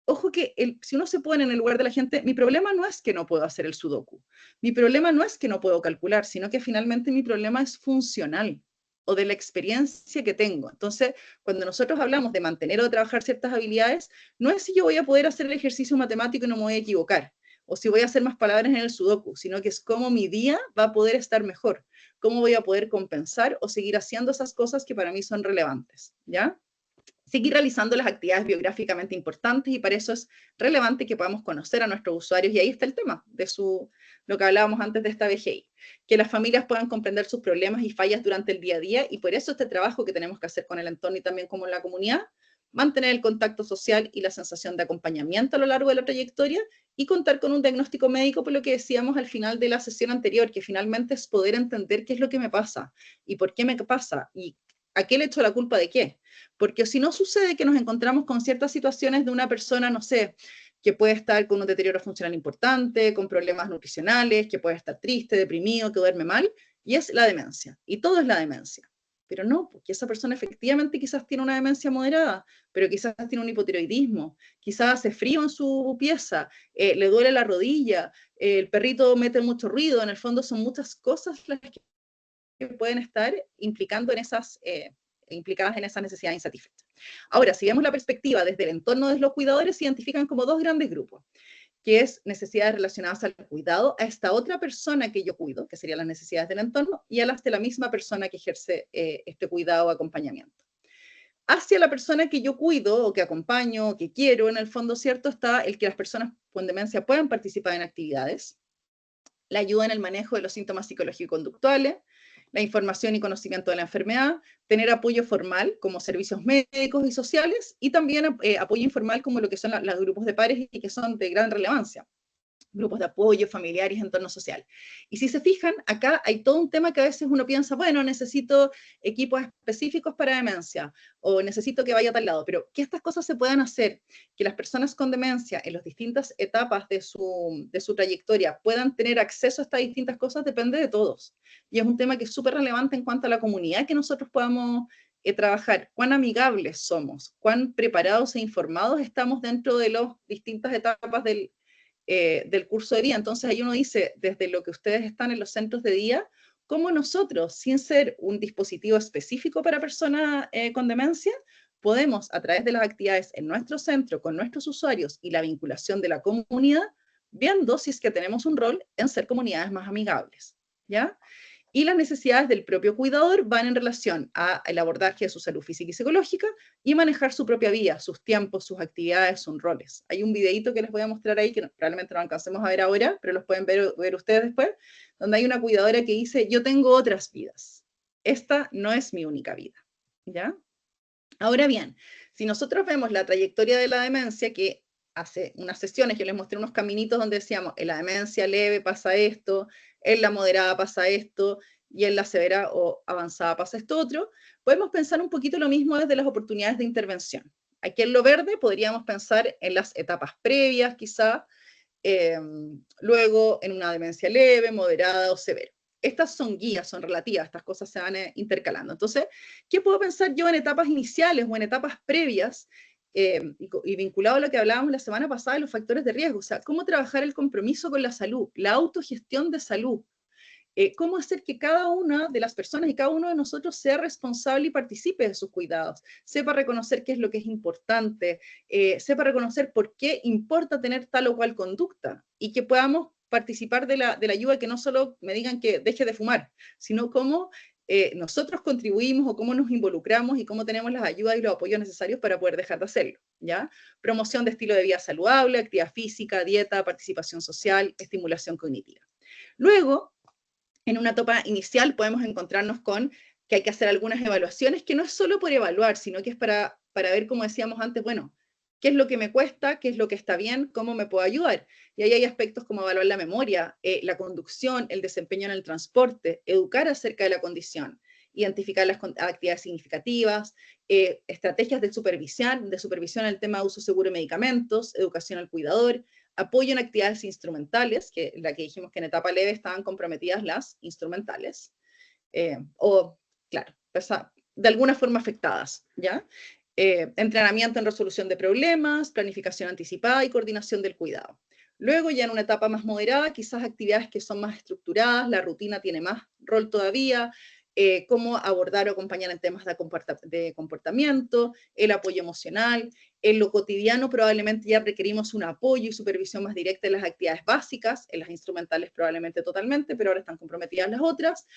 Ojo que si uno se pone en el lugar de la gente, mi problema no es que no puedo hacer el sudoku, mi problema no es que no puedo calcular, sino que finalmente mi problema es funcional o de la experiencia que tengo. Entonces, cuando nosotros hablamos de mantener o de trabajar ciertas habilidades, no es si yo voy a poder hacer el ejercicio matemático y no me voy a equivocar, o si voy a hacer más palabras en el sudoku, sino que es cómo mi día va a poder estar mejor, cómo voy a poder compensar o seguir haciendo esas cosas que para mí son relevantes, ¿ya? Seguir realizando las actividades biográficamente importantes, y para eso es relevante que podamos conocer a nuestros usuarios, y ahí está el tema de lo que hablábamos antes de esta BGI, que las familias puedan comprender sus problemas y fallas durante el día a día, y por eso este trabajo que tenemos que hacer con el entorno y también como en la comunidad, mantener el contacto social y la sensación de acompañamiento a lo largo de la trayectoria, y contar con un diagnóstico médico, por lo que decíamos al final de la sesión anterior, que finalmente es poder entender qué es lo que me pasa, y por qué me pasa, y a qué le echo la culpa de qué. Porque si no sucede que nos encontramos con ciertas situaciones de una persona, no sé, que puede estar con un deterioro funcional importante, con problemas nutricionales, que puede estar triste, deprimido, que duerme mal, y es la demencia. Y todo es la demencia. Pero no, porque esa persona efectivamente quizás tiene una demencia moderada, pero quizás tiene un hipotiroidismo, quizás hace frío en su pieza, le duele la rodilla, el perrito mete mucho ruido, en el fondo son muchas cosas las que pueden estar implicando en implicadas en esa necesidad insatisfecha. Ahora, si vemos la perspectiva desde el entorno de los cuidadores, se identifican como dos grandes grupos, que es necesidades relacionadas al cuidado a esta otra persona que yo cuido, que serían las necesidades del entorno, y a las de la misma persona que ejerce este cuidado o acompañamiento. Hacia la persona que yo cuido o que acompaño o que quiero, en el fondo, ¿cierto?, está el que las personas con demencia puedan participar en actividades, la ayuda en el manejo de los síntomas psicológico-conductuales, la información y conocimiento de la enfermedad, tener apoyo formal como servicios médicos y sociales, y también apoyo informal como lo que son los grupos de pares, y que son de gran relevancia, grupos de apoyo, familiares, entorno social. Y si se fijan, acá hay todo un tema que a veces uno piensa, bueno, necesito equipos específicos para demencia, o necesito que vaya a tal lado, pero que estas cosas se puedan hacer, que las personas con demencia en las distintas etapas de su trayectoria puedan tener acceso a estas distintas cosas, depende de todos. Y es un tema que es súper relevante en cuanto a la comunidad que nosotros podamos trabajar, cuán amigables somos, cuán preparados e informados estamos dentro de las distintas etapas del curso de día. Entonces ahí uno dice, desde lo que ustedes están en los centros de día, cómo nosotros, sin ser un dispositivo específico para personas con demencia, podemos, a través de las actividades en nuestro centro, con nuestros usuarios y la vinculación de la comunidad, viendo si es que tenemos un rol en ser comunidades más amigables, ¿ya? Y las necesidades del propio cuidador van en relación al abordaje de su salud física y psicológica, y manejar su propia vida, sus tiempos, sus actividades, sus roles. Hay un videito que les voy a mostrar ahí, que probablemente no alcancemos a ver ahora, pero los pueden ver ustedes después, donde hay una cuidadora que dice, yo tengo otras vidas. Esta no es mi única vida, ¿ya? Ahora bien, si nosotros vemos la trayectoria de la demencia, que hace unas sesiones yo les mostré unos caminitos donde decíamos, en la demencia leve pasa esto, en la moderada pasa esto, y en la severa o avanzada pasa esto otro, podemos pensar un poquito lo mismo desde las oportunidades de intervención. Aquí en lo verde podríamos pensar en las etapas previas, quizá, luego en una demencia leve, moderada o severa. Estas son guías, son relativas, estas cosas se van intercalando. Entonces, ¿qué puedo pensar yo en etapas iniciales o en etapas previas? Y vinculado a lo que hablábamos la semana pasada de los factores de riesgo, o sea, cómo trabajar el compromiso con la salud, la autogestión de salud, cómo hacer que cada una de las personas y cada uno de nosotros sea responsable y participe de sus cuidados, sepa reconocer qué es lo que es importante, sepa reconocer por qué importa tener tal o cual conducta y que podamos participar de la ayuda, que no solo me digan que deje de fumar, sino cómo nosotros contribuimos o cómo nos involucramos y cómo tenemos las ayudas y los apoyos necesarios para poder dejar de hacerlo, ¿ya? Promoción de estilo de vida saludable, actividad física, dieta, participación social, estimulación cognitiva. Luego, en una etapa inicial podemos encontrarnos con que hay que hacer algunas evaluaciones, que no es solo por evaluar, sino que es para ver, como decíamos antes, bueno, qué es lo que me cuesta, qué es lo que está bien, cómo me puedo ayudar. Y ahí hay aspectos como evaluar la memoria, la conducción, el desempeño en el transporte, educar acerca de la condición, identificar las actividades significativas, estrategias de supervisión en el tema de uso seguro de medicamentos, educación al cuidador, apoyo en actividades instrumentales, que la que dijimos que en etapa leve estaban comprometidas las instrumentales, claro, de alguna forma afectadas, ¿ya? Entrenamiento en resolución de problemas, planificación anticipada y coordinación del cuidado. Luego, ya en una etapa más moderada, quizás actividades que son más estructuradas, la rutina tiene más rol todavía, cómo abordar o acompañar en temas de comportamiento, el apoyo emocional. En lo cotidiano probablemente ya requerimos un apoyo y supervisión más directa en las actividades básicas, en las instrumentales probablemente totalmente, pero ahora están comprometidas las otras.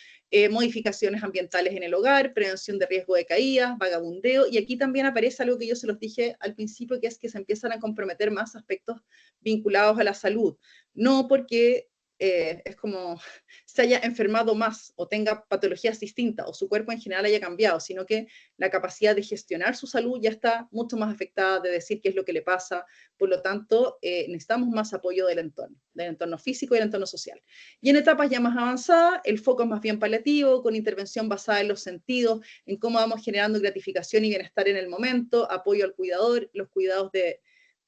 Modificaciones ambientales en el hogar, prevención de riesgo de caídas, vagabundeo, y aquí también aparece algo que yo se los dije al principio, que es que se empiezan a comprometer más aspectos vinculados a la salud. No porque es como se haya enfermado más o tenga patologías distintas o su cuerpo en general haya cambiado, sino que la capacidad de gestionar su salud ya está mucho más afectada, de decir qué es lo que le pasa. Por lo tanto, necesitamos más apoyo del entorno físico y del entorno social. Y en etapas ya más avanzadas, el foco es más bien paliativo, con intervención basada en los sentidos, en cómo vamos generando gratificación y bienestar en el momento, apoyo al cuidador, los cuidados de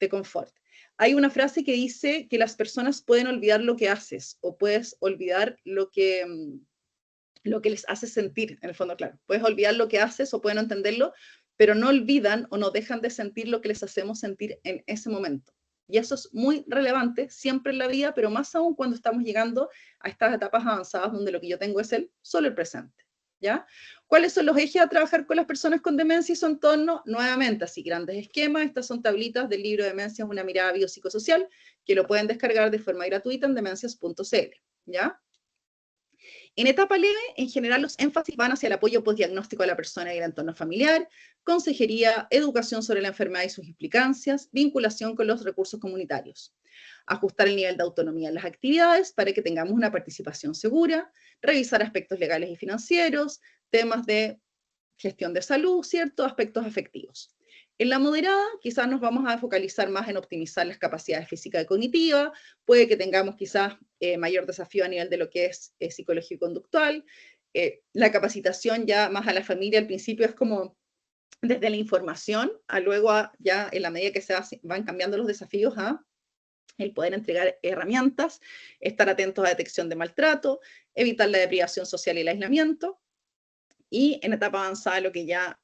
confort. Hay una frase que dice que las personas pueden olvidar lo que haces o puedes olvidar lo que les hace sentir, en el fondo, claro. Puedes olvidar lo que haces o pueden no entenderlo, pero no olvidan o no dejan de sentir lo que les hacemos sentir en ese momento. Y eso es muy relevante siempre en la vida, pero más aún cuando estamos llegando a estas etapas avanzadas donde lo que yo tengo es solo el presente. ¿Ya? ¿Cuáles son los ejes a trabajar con las personas con demencia y su entorno? Nuevamente, así grandes esquemas. Estas son tablitas del libro Demencias, una mirada biopsicosocial, que lo pueden descargar de forma gratuita en demencias.cl. ¿Ya? En etapa leve, en general, los énfasis van hacia el apoyo postdiagnóstico a la persona y el entorno familiar, consejería, educación sobre la enfermedad y sus implicancias, vinculación con los recursos comunitarios. Ajustar el nivel de autonomía en las actividades para que tengamos una participación segura, revisar aspectos legales y financieros, temas de gestión de salud, ¿cierto? Aspectos afectivos. En la moderada, quizás nos vamos a focalizar más en optimizar las capacidades físicas y cognitivas, puede que tengamos quizás mayor desafío a nivel de lo que es psicología y conductual. La capacitación ya más a la familia al principio es como desde la información, a luego ya en la medida que van cambiando los desafíos a el poder entregar herramientas, estar atentos a detección de maltrato, evitar la deprivación social y el aislamiento, y en etapa avanzada lo que ya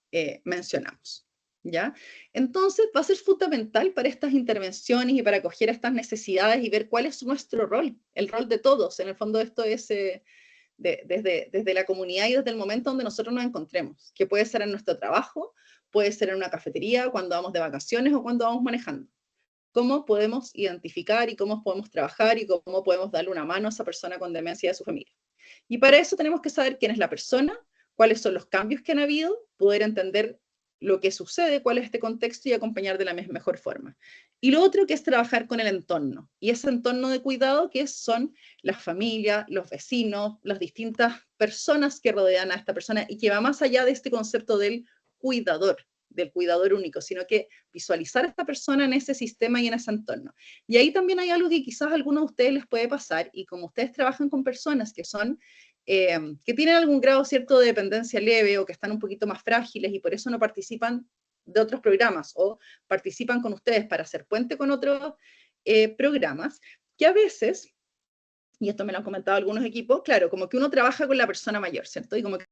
mencionamos. ¿Ya? Entonces va a ser fundamental para estas intervenciones y para acoger estas necesidades y ver cuál es nuestro rol, el rol de todos. En el fondo esto es desde la comunidad y desde el momento donde nosotros nos encontremos, que puede ser en nuestro trabajo, puede ser en una cafetería, cuando vamos de vacaciones o cuando vamos manejando. Cómo podemos identificar y cómo podemos trabajar y cómo podemos darle una mano a esa persona con demencia y a su familia. Y para eso tenemos que saber quién es la persona, cuáles son los cambios que han habido, poder entender lo que sucede, cuál es este contexto y acompañar de la mejor forma. Y lo otro que es trabajar con el entorno, y ese entorno de cuidado que son las familias, los vecinos, las distintas personas que rodean a esta persona y que va más allá de este concepto del cuidador único, sino que visualizar a esta persona en ese sistema y en ese entorno. Y ahí también hay algo que quizás a algunos de ustedes les puede pasar, y como ustedes trabajan con personas que son que tienen algún grado cierto de dependencia leve o que están un poquito más frágiles y por eso no participan de otros programas o participan con ustedes para hacer puente con otros programas, que a veces, y esto me lo han comentado algunos equipos, claro, como que uno trabaja con la persona mayor, ¿cierto? Y como que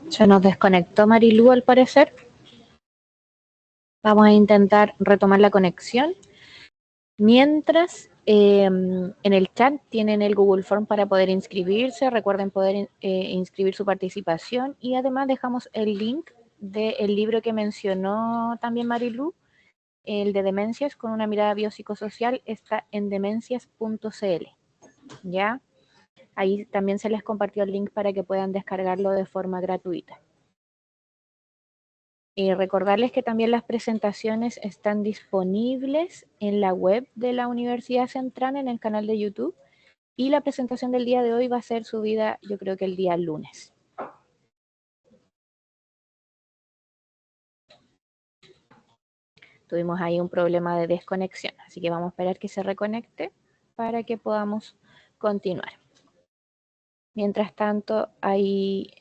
se nos desconectó Marilú al parecer. Vamos a intentar retomar la conexión. Mientras, en el chat tienen el Google Form para poder inscribirse. Recuerden poder inscribir su participación y además dejamos el link del libro que mencionó también Marilú, el de demencias con una mirada biopsicosocial, está en demencias.cl. ¿Ya? Ahí también se les compartió el link para que puedan descargarlo de forma gratuita. Recordarles que también las presentaciones están disponibles en la web de la Universidad Central, en el canal de YouTube, y la presentación del día de hoy va a ser subida, yo creo que el día lunes. Tuvimos ahí un problema de desconexión, así que vamos a esperar que se reconecte para que podamos continuar. Mientras tanto, ahí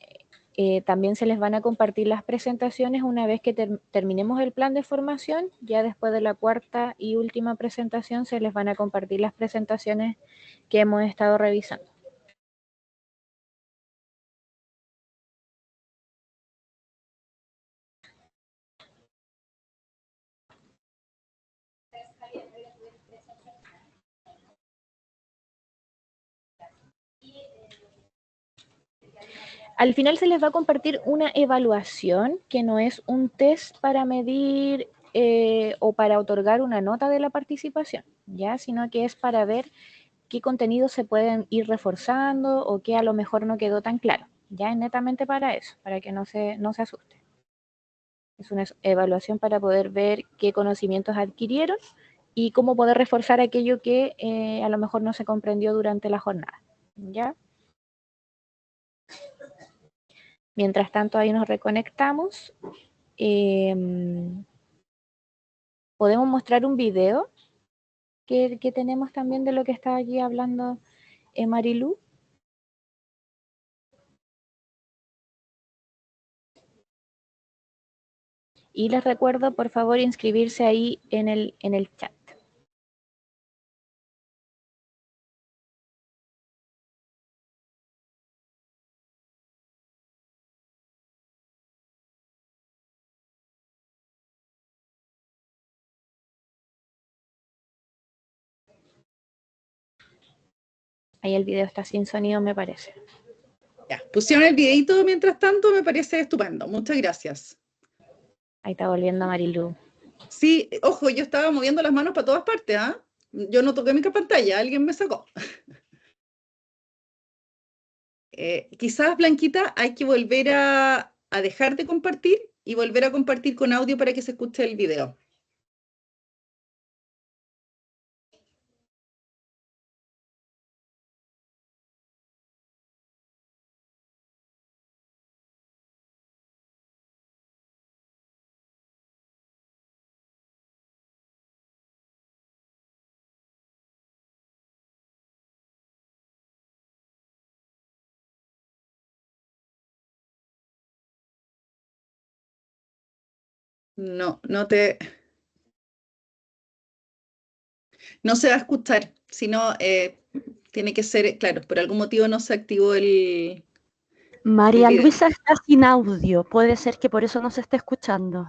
también se les van a compartir las presentaciones una vez que terminemos el plan de formación. Ya después de la cuarta y última presentación se les van a compartir las presentaciones que hemos estado revisando. Al final se les va a compartir una evaluación que no es un test para medir o para otorgar una nota de la participación, ¿ya? Sino que es para ver qué contenidos se pueden ir reforzando o qué a lo mejor no quedó tan claro. Ya es netamente para eso, para que no se asuste. Es una evaluación para poder ver qué conocimientos adquirieron y cómo poder reforzar aquello que a lo mejor no se comprendió durante la jornada, ¿ya? Mientras tanto, ahí nos reconectamos. Podemos mostrar un video que tenemos también de lo que está aquí hablando Marilú. Y les recuerdo, por favor, inscribirse ahí en el chat. Ahí el video está sin sonido, me parece. ya, pusieron el videito mientras tanto, me parece estupendo. Muchas gracias. Ahí está volviendo Marilú. Sí, ojo, yo estaba moviendo las manos para todas partes, ¿ah? Yo no toqué mi pantalla, alguien me sacó. Quizás, Blanquita, hay que volver a dejar de compartir y volver a compartir con audio para que se escuche el video. No se va a escuchar, sino tiene que ser, claro, por algún motivo no se activó el María video. Luisa está sin audio, puede ser que por eso no se esté escuchando.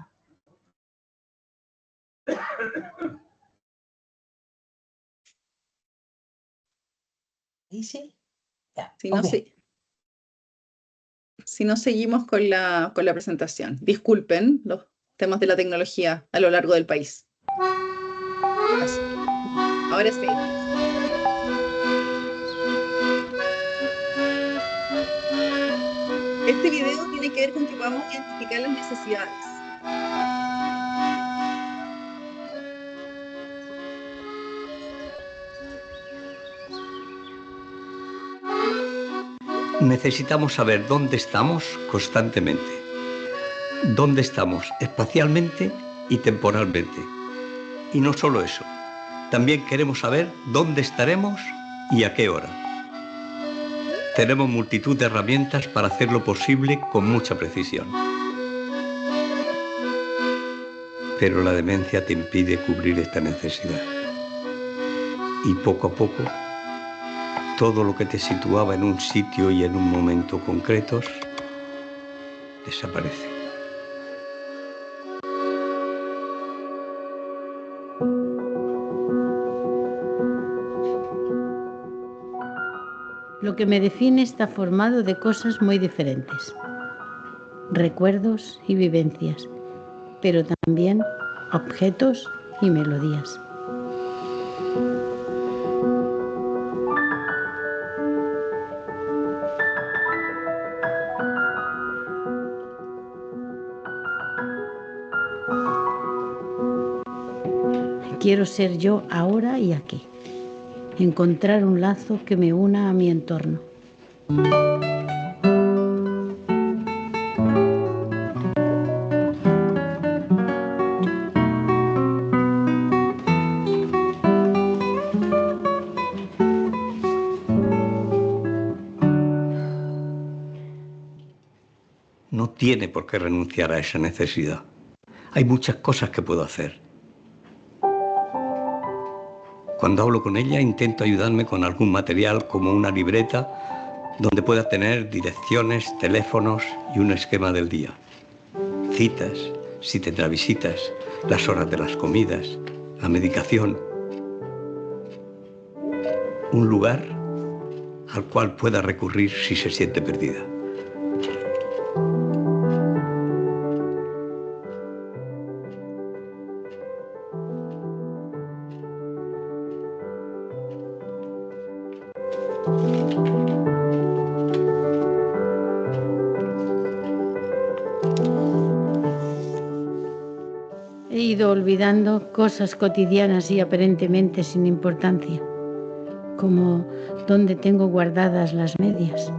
¿Y sí? Ya, Si no, okay. si no seguimos con la presentación. Disculpen los temas de la tecnología a lo largo del país. Ahora sí. Este video tiene que ver con que podamos identificar las necesidades. Necesitamos saber dónde estamos constantemente. Dónde estamos espacialmente y temporalmente. Y no solo eso, También queremos saber dónde estaremos y a qué hora. Tenemos multitud de herramientas para hacerlo posible con mucha precisión. Pero la demencia te impide cubrir esta necesidad. Y poco a poco, todo lo que te situaba en un sitio y en un momento concretos desaparece. Lo que me define está formado de cosas muy diferentes, recuerdos y vivencias, pero también objetos y melodías. Quiero ser yo ahora y aquí. Encontrar un lazo que me una a mi entorno. No tiene por qué renunciar a esa necesidad. Hay muchas cosas que puedo hacer. Cuando hablo con ella, intento ayudarme con algún material como una libreta donde pueda tener direcciones, teléfonos y un esquema del día. Citas, si tendrá visitas, las horas de las comidas, la medicación. Un lugar al cual pueda recurrir si se siente perdida. He ido olvidando cosas cotidianas y aparentemente sin importancia, como dónde tengo guardadas las medias.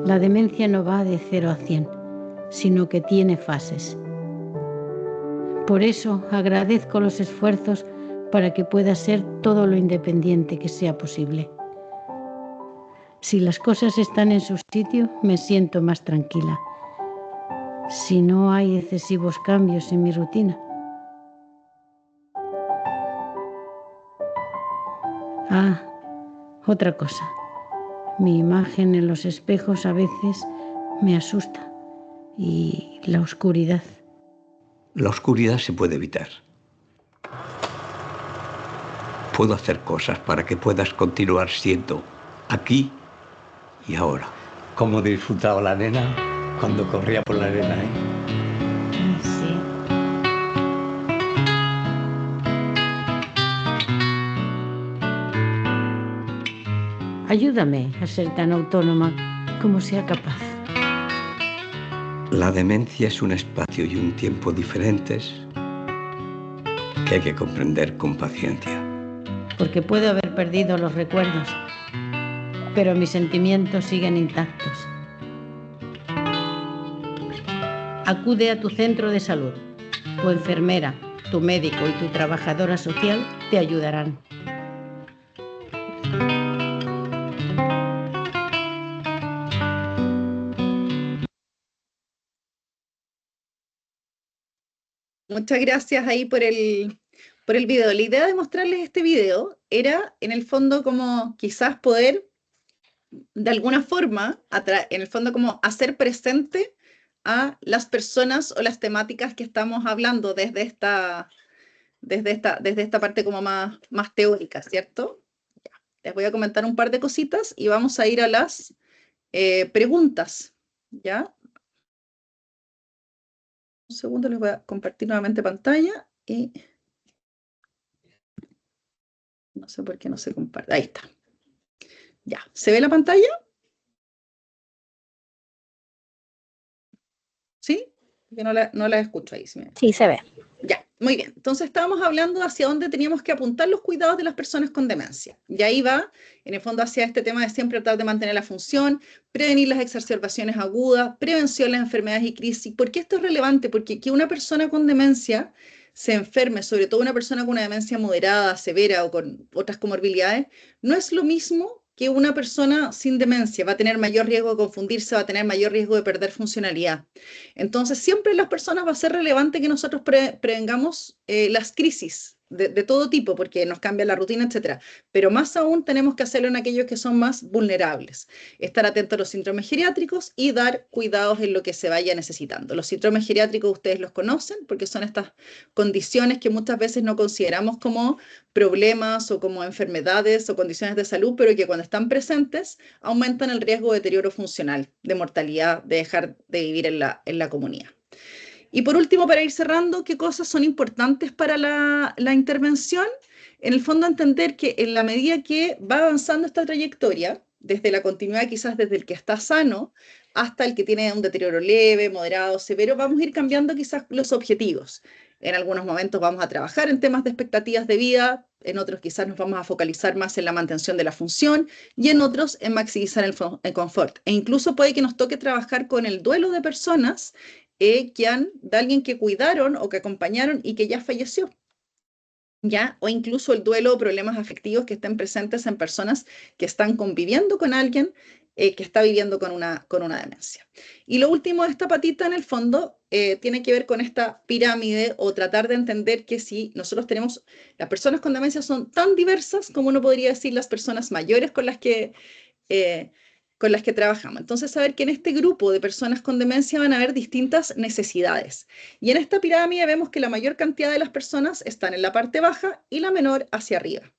La demencia no va de 0 a 100, sino que tiene fases. Por eso agradezco los esfuerzos para que pueda ser todo lo independiente que sea posible. Si las cosas están en su sitio, me siento más tranquila. Si no hay excesivos cambios en mi rutina. Ah, otra cosa. Mi imagen en los espejos a veces me asusta. Y la oscuridad. La oscuridad se puede evitar. Puedo hacer cosas para que puedas continuar siendo aquí y ahora. Cómo disfrutaba la nena cuando corría por la arena, ¿eh? Sí. Ayúdame a ser tan autónoma como sea capaz. La demencia es un espacio y un tiempo diferentes que hay que comprender con paciencia. Porque puedo haber perdido los recuerdos, pero mis sentimientos siguen intactos. Acude a tu centro de salud. Tu enfermera, tu médico y tu trabajadora social te ayudarán. Muchas gracias ahí por el video. La idea de mostrarles este video era, en el fondo, como quizás poder, de alguna forma, en el fondo, como hacer presente a las personas o las temáticas que estamos hablando desde esta parte como más teórica, ¿cierto? Ya. Les voy a comentar un par de cositas y vamos a ir a las preguntas, ¿ya? Un segundo, les voy a compartir nuevamente pantalla y no sé por qué no se comparte. Ahí está. Ya, ¿se ve la pantalla? ¿Sí? Porque no la escucho ahí. Sí, se ve. Ya, muy bien. Entonces estábamos hablando hacia dónde teníamos que apuntar los cuidados de las personas con demencia. Y ahí va, en el fondo, hacia este tema de siempre tratar de mantener la función, prevenir las exacerbaciones agudas, prevención de las enfermedades y crisis. ¿Por qué esto es relevante? Porque que una persona con demencia se enferme, sobre todo una persona con una demencia moderada, severa o con otras comorbilidades, no es lo mismo que una persona sin demencia. Va a tener mayor riesgo de confundirse, va a tener mayor riesgo de perder funcionalidad. Entonces, siempre en las personas va a ser relevante que nosotros prevengamos las crisis de todo tipo, porque nos cambia la rutina, etcétera. Pero más aún tenemos que hacerlo en aquellos que son más vulnerables. Estar atentos a los síndromes geriátricos y dar cuidados en lo que se vaya necesitando. Los síndromes geriátricos ustedes los conocen, porque son estas condiciones que muchas veces no consideramos como problemas o como enfermedades o condiciones de salud, pero que cuando están presentes aumentan el riesgo de deterioro funcional, de mortalidad, de dejar de vivir en la comunidad. Y por último, para ir cerrando, ¿qué cosas son importantes para la intervención? En el fondo, entender que en la medida que va avanzando esta trayectoria, desde la continuidad, quizás desde el que está sano, hasta el que tiene un deterioro leve, moderado, severo, vamos a ir cambiando quizás los objetivos. En algunos momentos vamos a trabajar en temas de expectativas de vida, en otros quizás nos vamos a focalizar más en la mantención de la función y en otros en maximizar el confort. E incluso puede que nos toque trabajar con el duelo de personas de alguien que cuidaron o que acompañaron y que ya falleció. ¿Ya? O incluso el duelo o problemas afectivos que estén presentes en personas que están conviviendo con alguien que está viviendo con una demencia. Y lo último de esta patita, en el fondo, tiene que ver con esta pirámide o tratar de entender que si nosotros tenemos, las personas con demencia son tan diversas como uno podría decir las personas mayores con las que trabajamos. Entonces, saber que en este grupo de personas con demencia van a haber distintas necesidades. Y en esta pirámide vemos que la mayor cantidad de las personas están en la parte baja y la menor hacia arriba.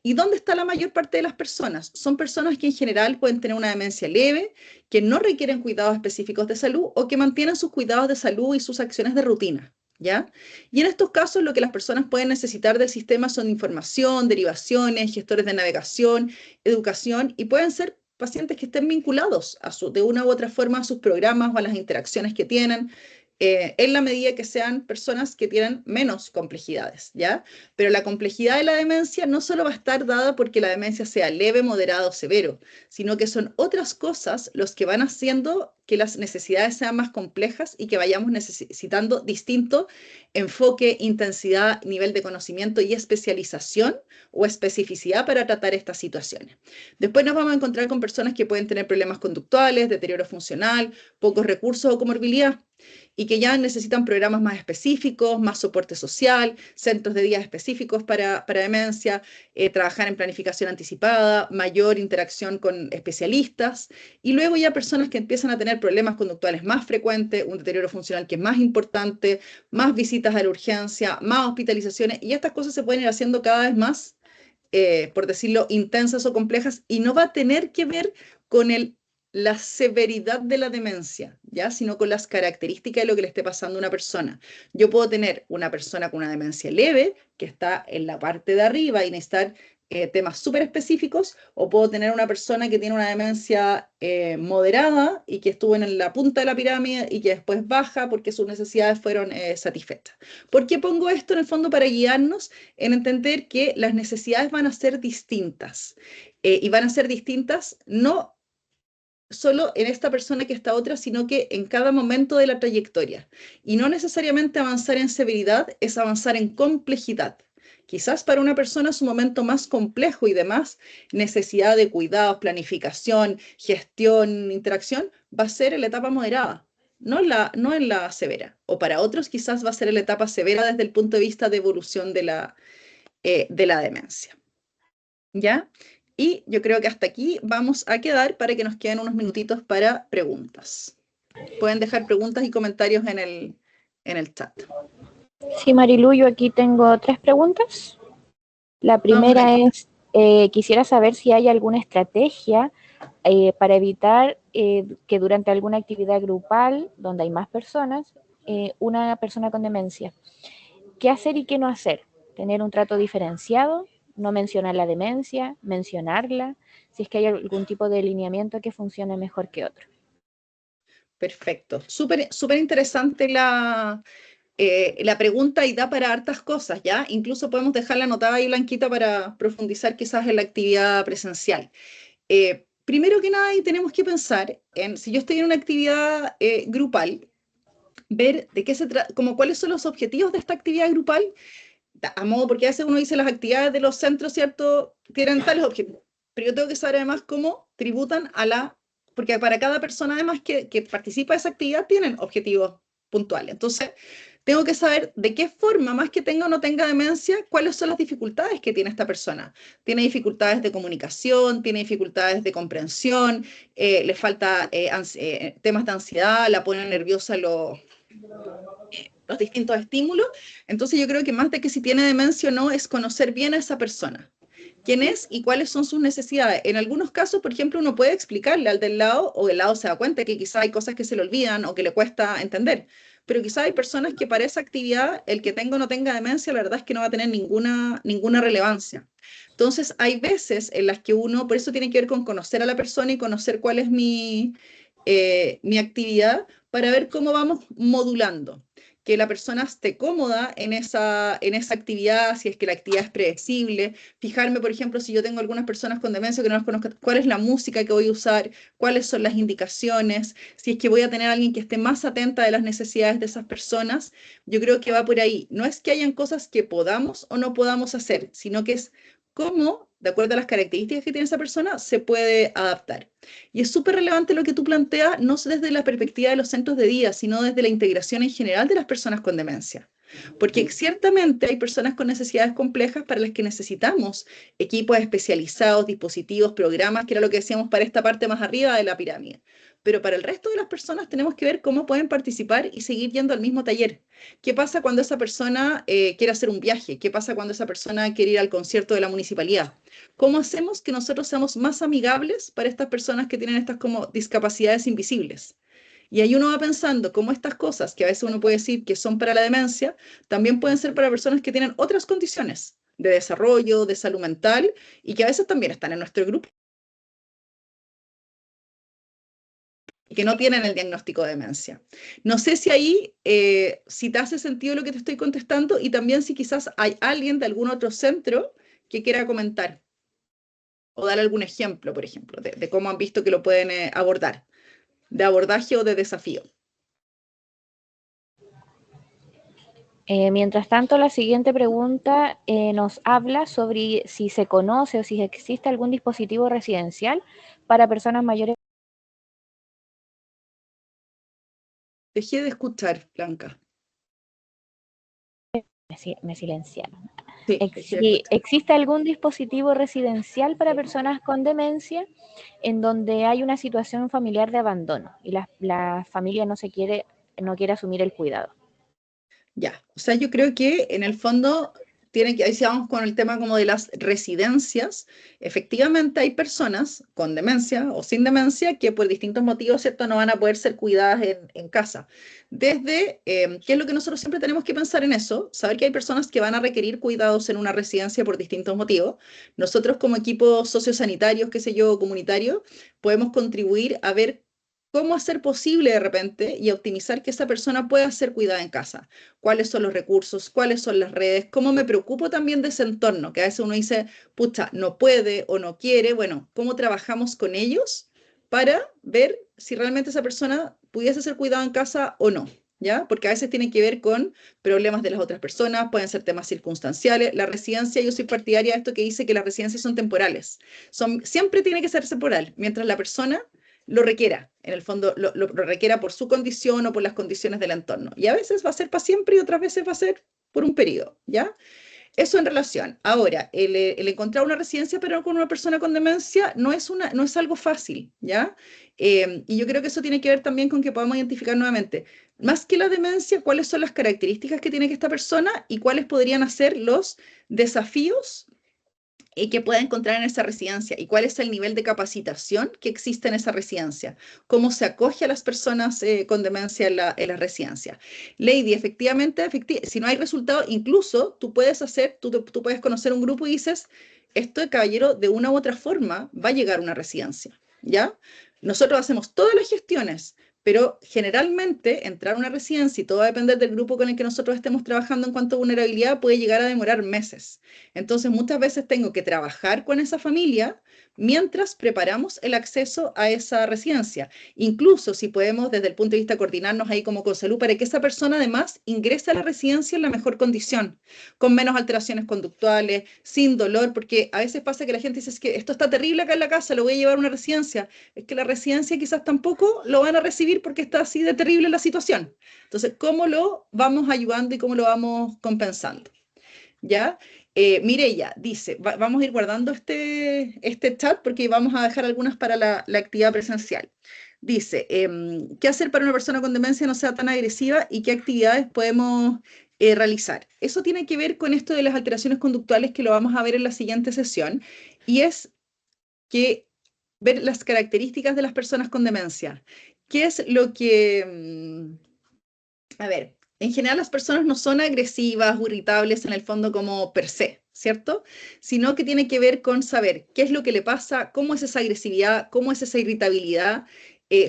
¿Y dónde está la mayor parte de las personas? Son personas que en general pueden tener una demencia leve, que no requieren cuidados específicos de salud o que mantienen sus cuidados de salud y sus acciones de rutina. ¿Ya? Y en estos casos lo que las personas pueden necesitar del sistema son información, derivaciones, gestores de navegación, educación, y pueden ser pacientes que estén vinculados de una u otra forma a sus programas o a las interacciones que tienen, en la medida que sean personas que tienen menos complejidades, ¿ya? Pero la complejidad de la demencia no solo va a estar dada porque la demencia sea leve, moderada o severo, sino que son otras cosas los que van haciendo que las necesidades sean más complejas y que vayamos necesitando distinto enfoque, intensidad, nivel de conocimiento y especialización o especificidad para tratar estas situaciones. Después nos vamos a encontrar con personas que pueden tener problemas conductuales, deterioro funcional, pocos recursos o comorbilidad, y que ya necesitan programas más específicos, más soporte social, centros de día específicos para demencia, trabajar en planificación anticipada, mayor interacción con especialistas, y luego ya personas que empiezan a tener problemas conductuales más frecuentes, un deterioro funcional que es más importante, más visitas a la urgencia, más hospitalizaciones, y estas cosas se pueden ir haciendo cada vez más, por decirlo, intensas o complejas, y no va a tener que ver con la severidad de la demencia, ¿ya? Sino con las características de lo que le esté pasando a una persona. Yo puedo tener una persona con una demencia leve, que está en la parte de arriba y necesitar temas súper específicos, o puedo tener una persona que tiene una demencia moderada y que estuvo en la punta de la pirámide y que después baja porque sus necesidades fueron satisfechas. ¿Por qué pongo esto? En el fondo para guiarnos en entender que las necesidades van a ser distintas, y van a ser distintas no solo en esta persona que esta otra, sino que en cada momento de la trayectoria. Y no necesariamente avanzar en severidad es avanzar en complejidad. Quizás para una persona su momento más complejo y de más necesidad de cuidados, planificación, gestión, interacción, va a ser en la etapa moderada, no en la severa. O para otros quizás va a ser en la etapa severa desde el punto de vista de evolución de la demencia. ¿Ya? Y yo creo que hasta aquí vamos a quedar para que nos queden unos minutitos para preguntas. Pueden dejar preguntas y comentarios en el chat. Sí, Marilu, yo aquí tengo 3 preguntas. La primera es, quisiera saber si hay alguna estrategia para evitar que durante alguna actividad grupal, donde hay más personas, una persona con demencia, ¿qué hacer y qué no hacer? Tener un trato diferenciado, no mencionar la demencia, mencionarla, si es que hay algún tipo de lineamiento que funcione mejor que otro. Perfecto. Súper interesante la pregunta y da para hartas cosas, ¿ya? Incluso podemos dejarla anotada ahí blanquita para profundizar quizás en la actividad presencial. Primero que nada, tenemos que pensar en, si yo estoy en una actividad grupal, ver de qué se trata, como cuáles son los objetivos de esta actividad grupal, a modo, porque a veces uno dice las actividades de los centros, ¿cierto?, tienen tales objetivos, pero yo tengo que saber además cómo tributan a la, porque para cada persona además que participa de esa actividad tienen objetivos puntuales. Entonces, tengo que saber de qué forma, más que tenga o no tenga demencia, cuáles son las dificultades que tiene esta persona. Tiene dificultades de comunicación, tiene dificultades de comprensión, le falta temas de ansiedad, la pone nerviosa los distintos estímulos. Entonces yo creo que más de que si tiene demencia o no, es conocer bien a esa persona. Quién es y cuáles son sus necesidades. En algunos casos, por ejemplo, uno puede explicarle al del lado, o el lado se da cuenta que quizá hay cosas que se le olvidan o que le cuesta entender. Pero quizá hay personas que para esa actividad, el que tenga o no tenga demencia, la verdad es que no va a tener ninguna relevancia. Entonces, hay veces en las que uno, por eso tiene que ver con conocer a la persona y conocer cuál es mi actividad, para ver cómo vamos modulando. Que la persona esté cómoda en esa actividad, si es que la actividad es predecible. Fijarme, por ejemplo, si yo tengo algunas personas con demencia que no las conozco, cuál es la música que voy a usar, cuáles son las indicaciones, si es que voy a tener a alguien que esté más atenta de las necesidades de esas personas. Yo creo que va por ahí. No es que hayan cosas que podamos o no podamos hacer, sino que es cómo, de acuerdo a las características que tiene esa persona, se puede adaptar. Y es súper relevante lo que tú planteas, no desde la perspectiva de los centros de día, sino desde la integración en general de las personas con demencia. Porque ciertamente hay personas con necesidades complejas para las que necesitamos equipos especializados, dispositivos, programas, que era lo que decíamos para esta parte más arriba de la pirámide. Pero para el resto de las personas tenemos que ver cómo pueden participar y seguir yendo al mismo taller. ¿Qué pasa cuando esa persona quiere hacer un viaje? ¿Qué pasa cuando esa persona quiere ir al concierto de la municipalidad? ¿Cómo hacemos que nosotros seamos más amigables para estas personas que tienen estas como discapacidades invisibles? Y ahí uno va pensando cómo estas cosas, que a veces uno puede decir que son para la demencia, también pueden ser para personas que tienen otras condiciones de desarrollo, de salud mental, y que a veces también están en nuestro grupo y que no tienen el diagnóstico de demencia. No sé si ahí, si te hace sentido lo que te estoy contestando, y también si quizás hay alguien de algún otro centro que quiera comentar o dar algún ejemplo, por ejemplo, de cómo han visto que lo pueden abordar, de abordaje o de desafío. Mientras tanto, la siguiente pregunta nos habla sobre si se conoce o si existe algún dispositivo residencial para personas mayores. Dejé de escuchar, Blanca. Me silenciaron. Sí, Si existe algún dispositivo residencial para personas con demencia en donde hay una situación familiar de abandono y la familia no quiere asumir el cuidado. Ya, o sea, yo creo que en el fondo ahí sí vamos con el tema como de las residencias. Efectivamente hay personas con demencia o sin demencia que por distintos motivos, ¿cierto?, no van a poder ser cuidadas en casa. ¿qué es lo que nosotros siempre tenemos que pensar en eso? Saber que hay personas que van a requerir cuidados en una residencia por distintos motivos. Nosotros como equipos sociosanitarios, qué sé yo, comunitarios, podemos contribuir a ver cómo hacer posible de repente y optimizar que esa persona pueda ser cuidada en casa. ¿Cuáles son los recursos? ¿Cuáles son las redes? ¿Cómo me preocupo también de ese entorno? Que a veces uno dice, pucha, no puede o no quiere. Bueno, ¿cómo trabajamos con ellos para ver si realmente esa persona pudiese ser cuidada en casa o no? ¿Ya? Porque a veces tiene que ver con problemas de las otras personas, pueden ser temas circunstanciales. La residencia, yo soy partidaria de esto que dice que las residencias son temporales. Siempre tiene que ser temporal, mientras la persona lo requiera, en el fondo lo requiera por su condición o por las condiciones del entorno. Y a veces va a ser para siempre y otras veces va a ser por un periodo, ¿ya? Eso en relación. Ahora, el encontrar una residencia pero con una persona con demencia no es algo fácil, ¿ya? Y yo creo que eso tiene que ver también con que podamos identificar nuevamente, más que la demencia, cuáles son las características que tiene esta persona y cuáles podrían ser los desafíos que pueda encontrar en esa residencia y cuál es el nivel de capacitación que existe en esa residencia, cómo se acoge a las personas con demencia en la residencia. Lady, efectivamente, si no hay resultado, incluso tú puedes conocer un grupo y dices, esto, caballero, de una u otra forma va a llegar a una residencia, ¿ya? Nosotros hacemos todas las gestiones, pero generalmente entrar a una residencia, y todo va a depender del grupo con el que nosotros estemos trabajando en cuanto a vulnerabilidad, puede llegar a demorar meses. Entonces muchas veces tengo que trabajar con esa familia mientras preparamos el acceso a esa residencia. Incluso si podemos, desde el punto de vista, coordinarnos ahí como Consalud para que esa persona además ingrese a la residencia en la mejor condición, con menos alteraciones conductuales, sin dolor, porque a veces pasa que la gente dice, es que esto está terrible acá en la casa, lo voy a llevar a una residencia. Es que la residencia quizás tampoco lo van a recibir porque está así de terrible la situación. Entonces, ¿cómo lo vamos ayudando y cómo lo vamos compensando? ¿Ya? Mireya dice, vamos a ir guardando este chat porque vamos a dejar algunas para la actividad presencial. Dice, ¿qué hacer para una persona con demencia no sea tan agresiva y qué actividades podemos realizar? Eso tiene que ver con esto de las alteraciones conductuales que lo vamos a ver en la siguiente sesión, y es que ver las características de las personas con demencia. ¿Qué es lo que... a ver, en general las personas no son agresivas o irritables en el fondo como per se, ¿cierto? Sino que tiene que ver con saber qué es lo que le pasa, cómo es esa agresividad, cómo es esa irritabilidad.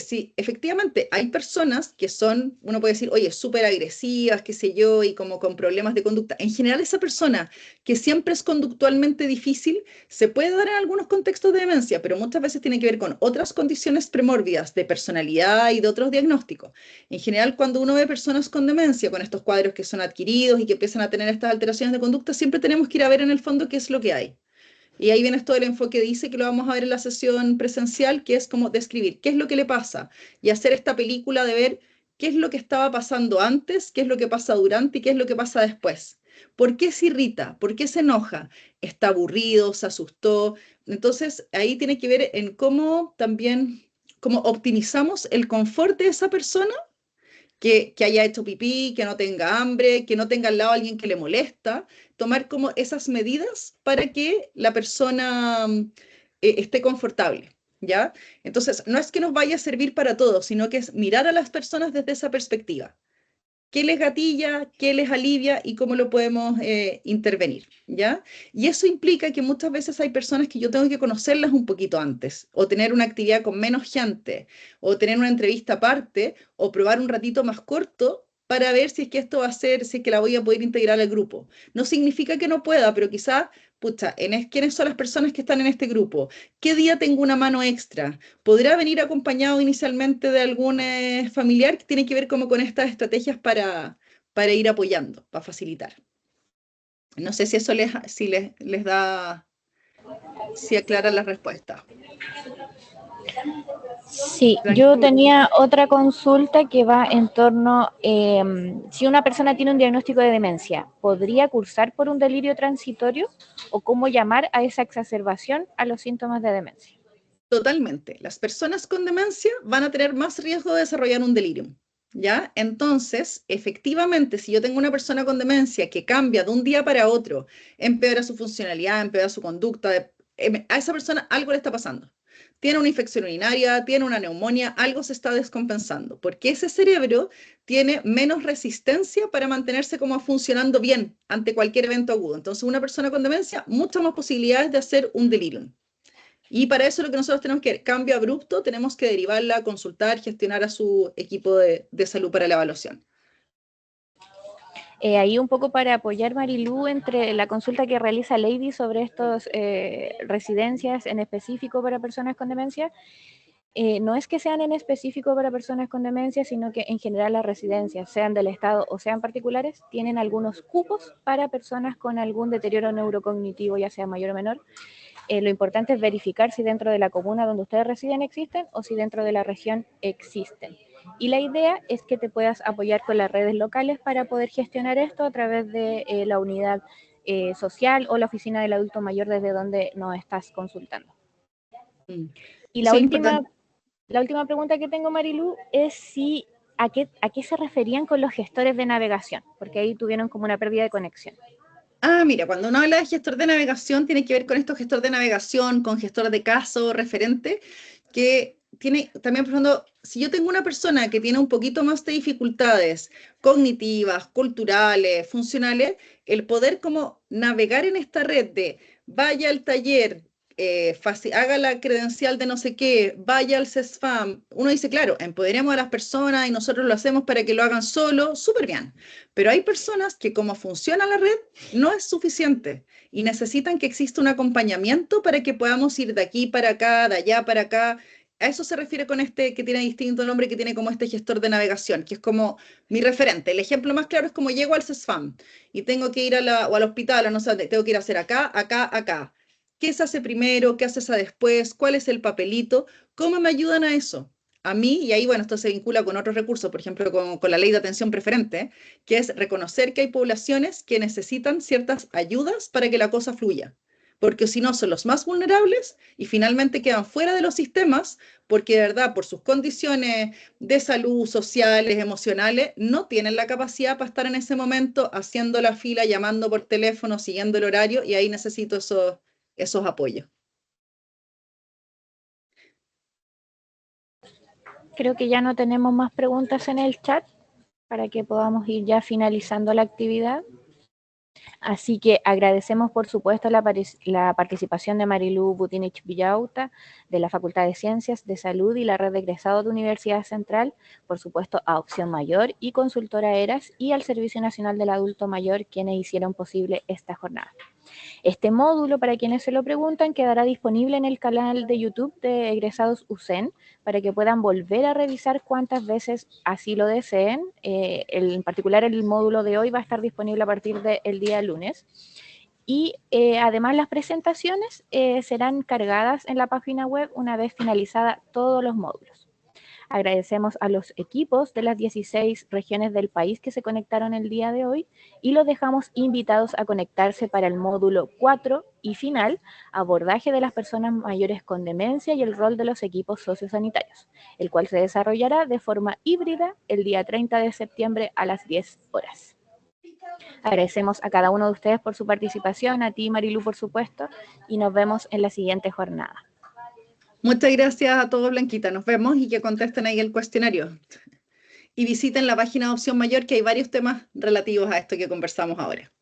Sí, efectivamente, hay personas que son, uno puede decir, oye, súper agresivas, qué sé yo, y como con problemas de conducta. En general, esa persona que siempre es conductualmente difícil, se puede dar en algunos contextos de demencia, pero muchas veces tiene que ver con otras condiciones premórbidas de personalidad y de otros diagnósticos. En general, cuando uno ve personas con demencia, con estos cuadros que son adquiridos y que empiezan a tener estas alteraciones de conducta, siempre tenemos que ir a ver en el fondo qué es lo que hay. Y ahí viene todo el enfoque, dice que lo vamos a ver en la sesión presencial, que es como describir qué es lo que le pasa y hacer esta película de ver qué es lo que estaba pasando antes, qué es lo que pasa durante y qué es lo que pasa después. ¿Por qué se irrita? ¿Por qué se enoja? ¿Está aburrido? ¿Se asustó? Entonces, ahí tiene que ver en cómo también, cómo optimizamos el confort de esa persona, que haya hecho pipí, que no tenga hambre, que no tenga al lado a alguien que le molesta, tomar como esas medidas para que la persona esté confortable, ¿ya? Entonces, no es que nos vaya a servir para todo, sino que es mirar a las personas desde esa perspectiva. ¿Qué les gatilla, qué les alivia y cómo lo podemos intervenir? ¿Ya? Y eso implica que muchas veces hay personas que yo tengo que conocerlas un poquito antes, o tener una actividad con menos gente, o tener una entrevista aparte, o probar un ratito más corto para ver si es que esto va a ser, si es que la voy a poder integrar al grupo. No significa que no pueda, pero quizás, pucha, ¿quiénes son las personas que están en este grupo? ¿Qué día tengo una mano extra? ¿Podrá venir acompañado inicialmente de algún familiar? Que tiene que ver como con estas estrategias para ir apoyando, para facilitar. No sé si eso les da, si aclara la respuesta. Sí, yo tenía otra consulta que va en torno, si una persona tiene un diagnóstico de demencia, ¿podría cursar por un delirio transitorio o cómo llamar a esa exacerbación a los síntomas de demencia? Totalmente. Las personas con demencia van a tener más riesgo de desarrollar un delirium, ¿ya? Entonces, efectivamente, si yo tengo una persona con demencia que cambia de un día para otro, empeora su funcionalidad, empeora su conducta, a esa persona algo le está pasando. Tiene una infección urinaria, tiene una neumonía, algo se está descompensando, porque ese cerebro tiene menos resistencia para mantenerse como funcionando bien ante cualquier evento agudo. Entonces, una persona con demencia, muchas más posibilidades de hacer un delirium. Y para eso lo que nosotros tenemos que, cambio abrupto, tenemos que derivarla, consultar, gestionar a su equipo de salud para la evaluación. Ahí un poco para apoyar, Marilú, entre la consulta que realiza Lady sobre estas residencias en específico para personas con demencia, no es que sean en específico para personas con demencia, sino que en general las residencias, sean del Estado o sean particulares, tienen algunos cupos para personas con algún deterioro neurocognitivo, ya sea mayor o menor. Lo importante es verificar si dentro de la comuna donde ustedes residen existen o si dentro de la región existen. Y la idea es que te puedas apoyar con las redes locales para poder gestionar esto a través de la unidad social o la oficina del adulto mayor desde donde nos estás consultando. Y la última pregunta que tengo, Marilú, es si a qué se referían con los gestores de navegación, porque ahí tuvieron como una pérdida de conexión. Mira, cuando uno habla de gestor de navegación, tiene que ver con estos gestores de navegación, con gestor de caso, referente, que tiene también, por ejemplo, si yo tengo una persona que tiene un poquito más de dificultades cognitivas, culturales, funcionales, el poder como navegar en esta red de vaya al taller, haga la credencial de no sé qué, vaya al CESFAM. Uno dice, claro, empoderemos a las personas y nosotros lo hacemos para que lo hagan solo, súper bien. Pero hay personas que como funciona la red no es suficiente y necesitan que exista un acompañamiento para que podamos ir de aquí para acá, de allá para acá. A eso se refiere con este que tiene distinto nombre, que tiene como este gestor de navegación, que es como mi referente. El ejemplo más claro es como llego al CESFAM y tengo que ir o al hospital, o no sé, tengo que ir a hacer acá, acá, acá. ¿Qué se hace primero? ¿Qué haces después? ¿Cuál es el papelito? ¿Cómo me ayudan a eso? A mí, y ahí, bueno, esto se vincula con otros recursos, por ejemplo, con la ley de atención preferente, que es reconocer que hay poblaciones que necesitan ciertas ayudas para que la cosa fluya. Porque si no, son los más vulnerables y finalmente quedan fuera de los sistemas porque de verdad, por sus condiciones de salud, sociales, emocionales, no tienen la capacidad para estar en ese momento haciendo la fila, llamando por teléfono, siguiendo el horario, y ahí necesito esos apoyos. Creo que ya no tenemos más preguntas en el chat para que podamos ir ya finalizando la actividad. Así que agradecemos, por supuesto, la participación de Marilú Butinich Villauta, de la Facultad de Ciencias de Salud y la Red de Egresados de Universidad Central, por supuesto a Opción Mayor y Consultora ERAS y al Servicio Nacional del Adulto Mayor, quienes hicieron posible esta jornada. Este módulo, para quienes se lo preguntan, quedará disponible en el canal de YouTube de Egresados USEN para que puedan volver a revisar cuantas veces así lo deseen. En particular, el módulo de hoy va a estar disponible a partir del día lunes. Y además las presentaciones serán cargadas en la página web una vez finalizada todos los módulos. Agradecemos a los equipos de las 16 regiones del país que se conectaron el día de hoy y los dejamos invitados a conectarse para el módulo 4 y final, abordaje de las personas mayores con demencia y el rol de los equipos sociosanitarios, el cual se desarrollará de forma híbrida el día 30 de septiembre a las 10 horas. Agradecemos a cada uno de ustedes por su participación, a ti Marilú por supuesto, y nos vemos en la siguiente jornada. Muchas gracias a todos, Blanquita. Nos vemos y que contesten ahí el cuestionario. Y visiten la página de Opción Mayor, que hay varios temas relativos a esto que conversamos ahora.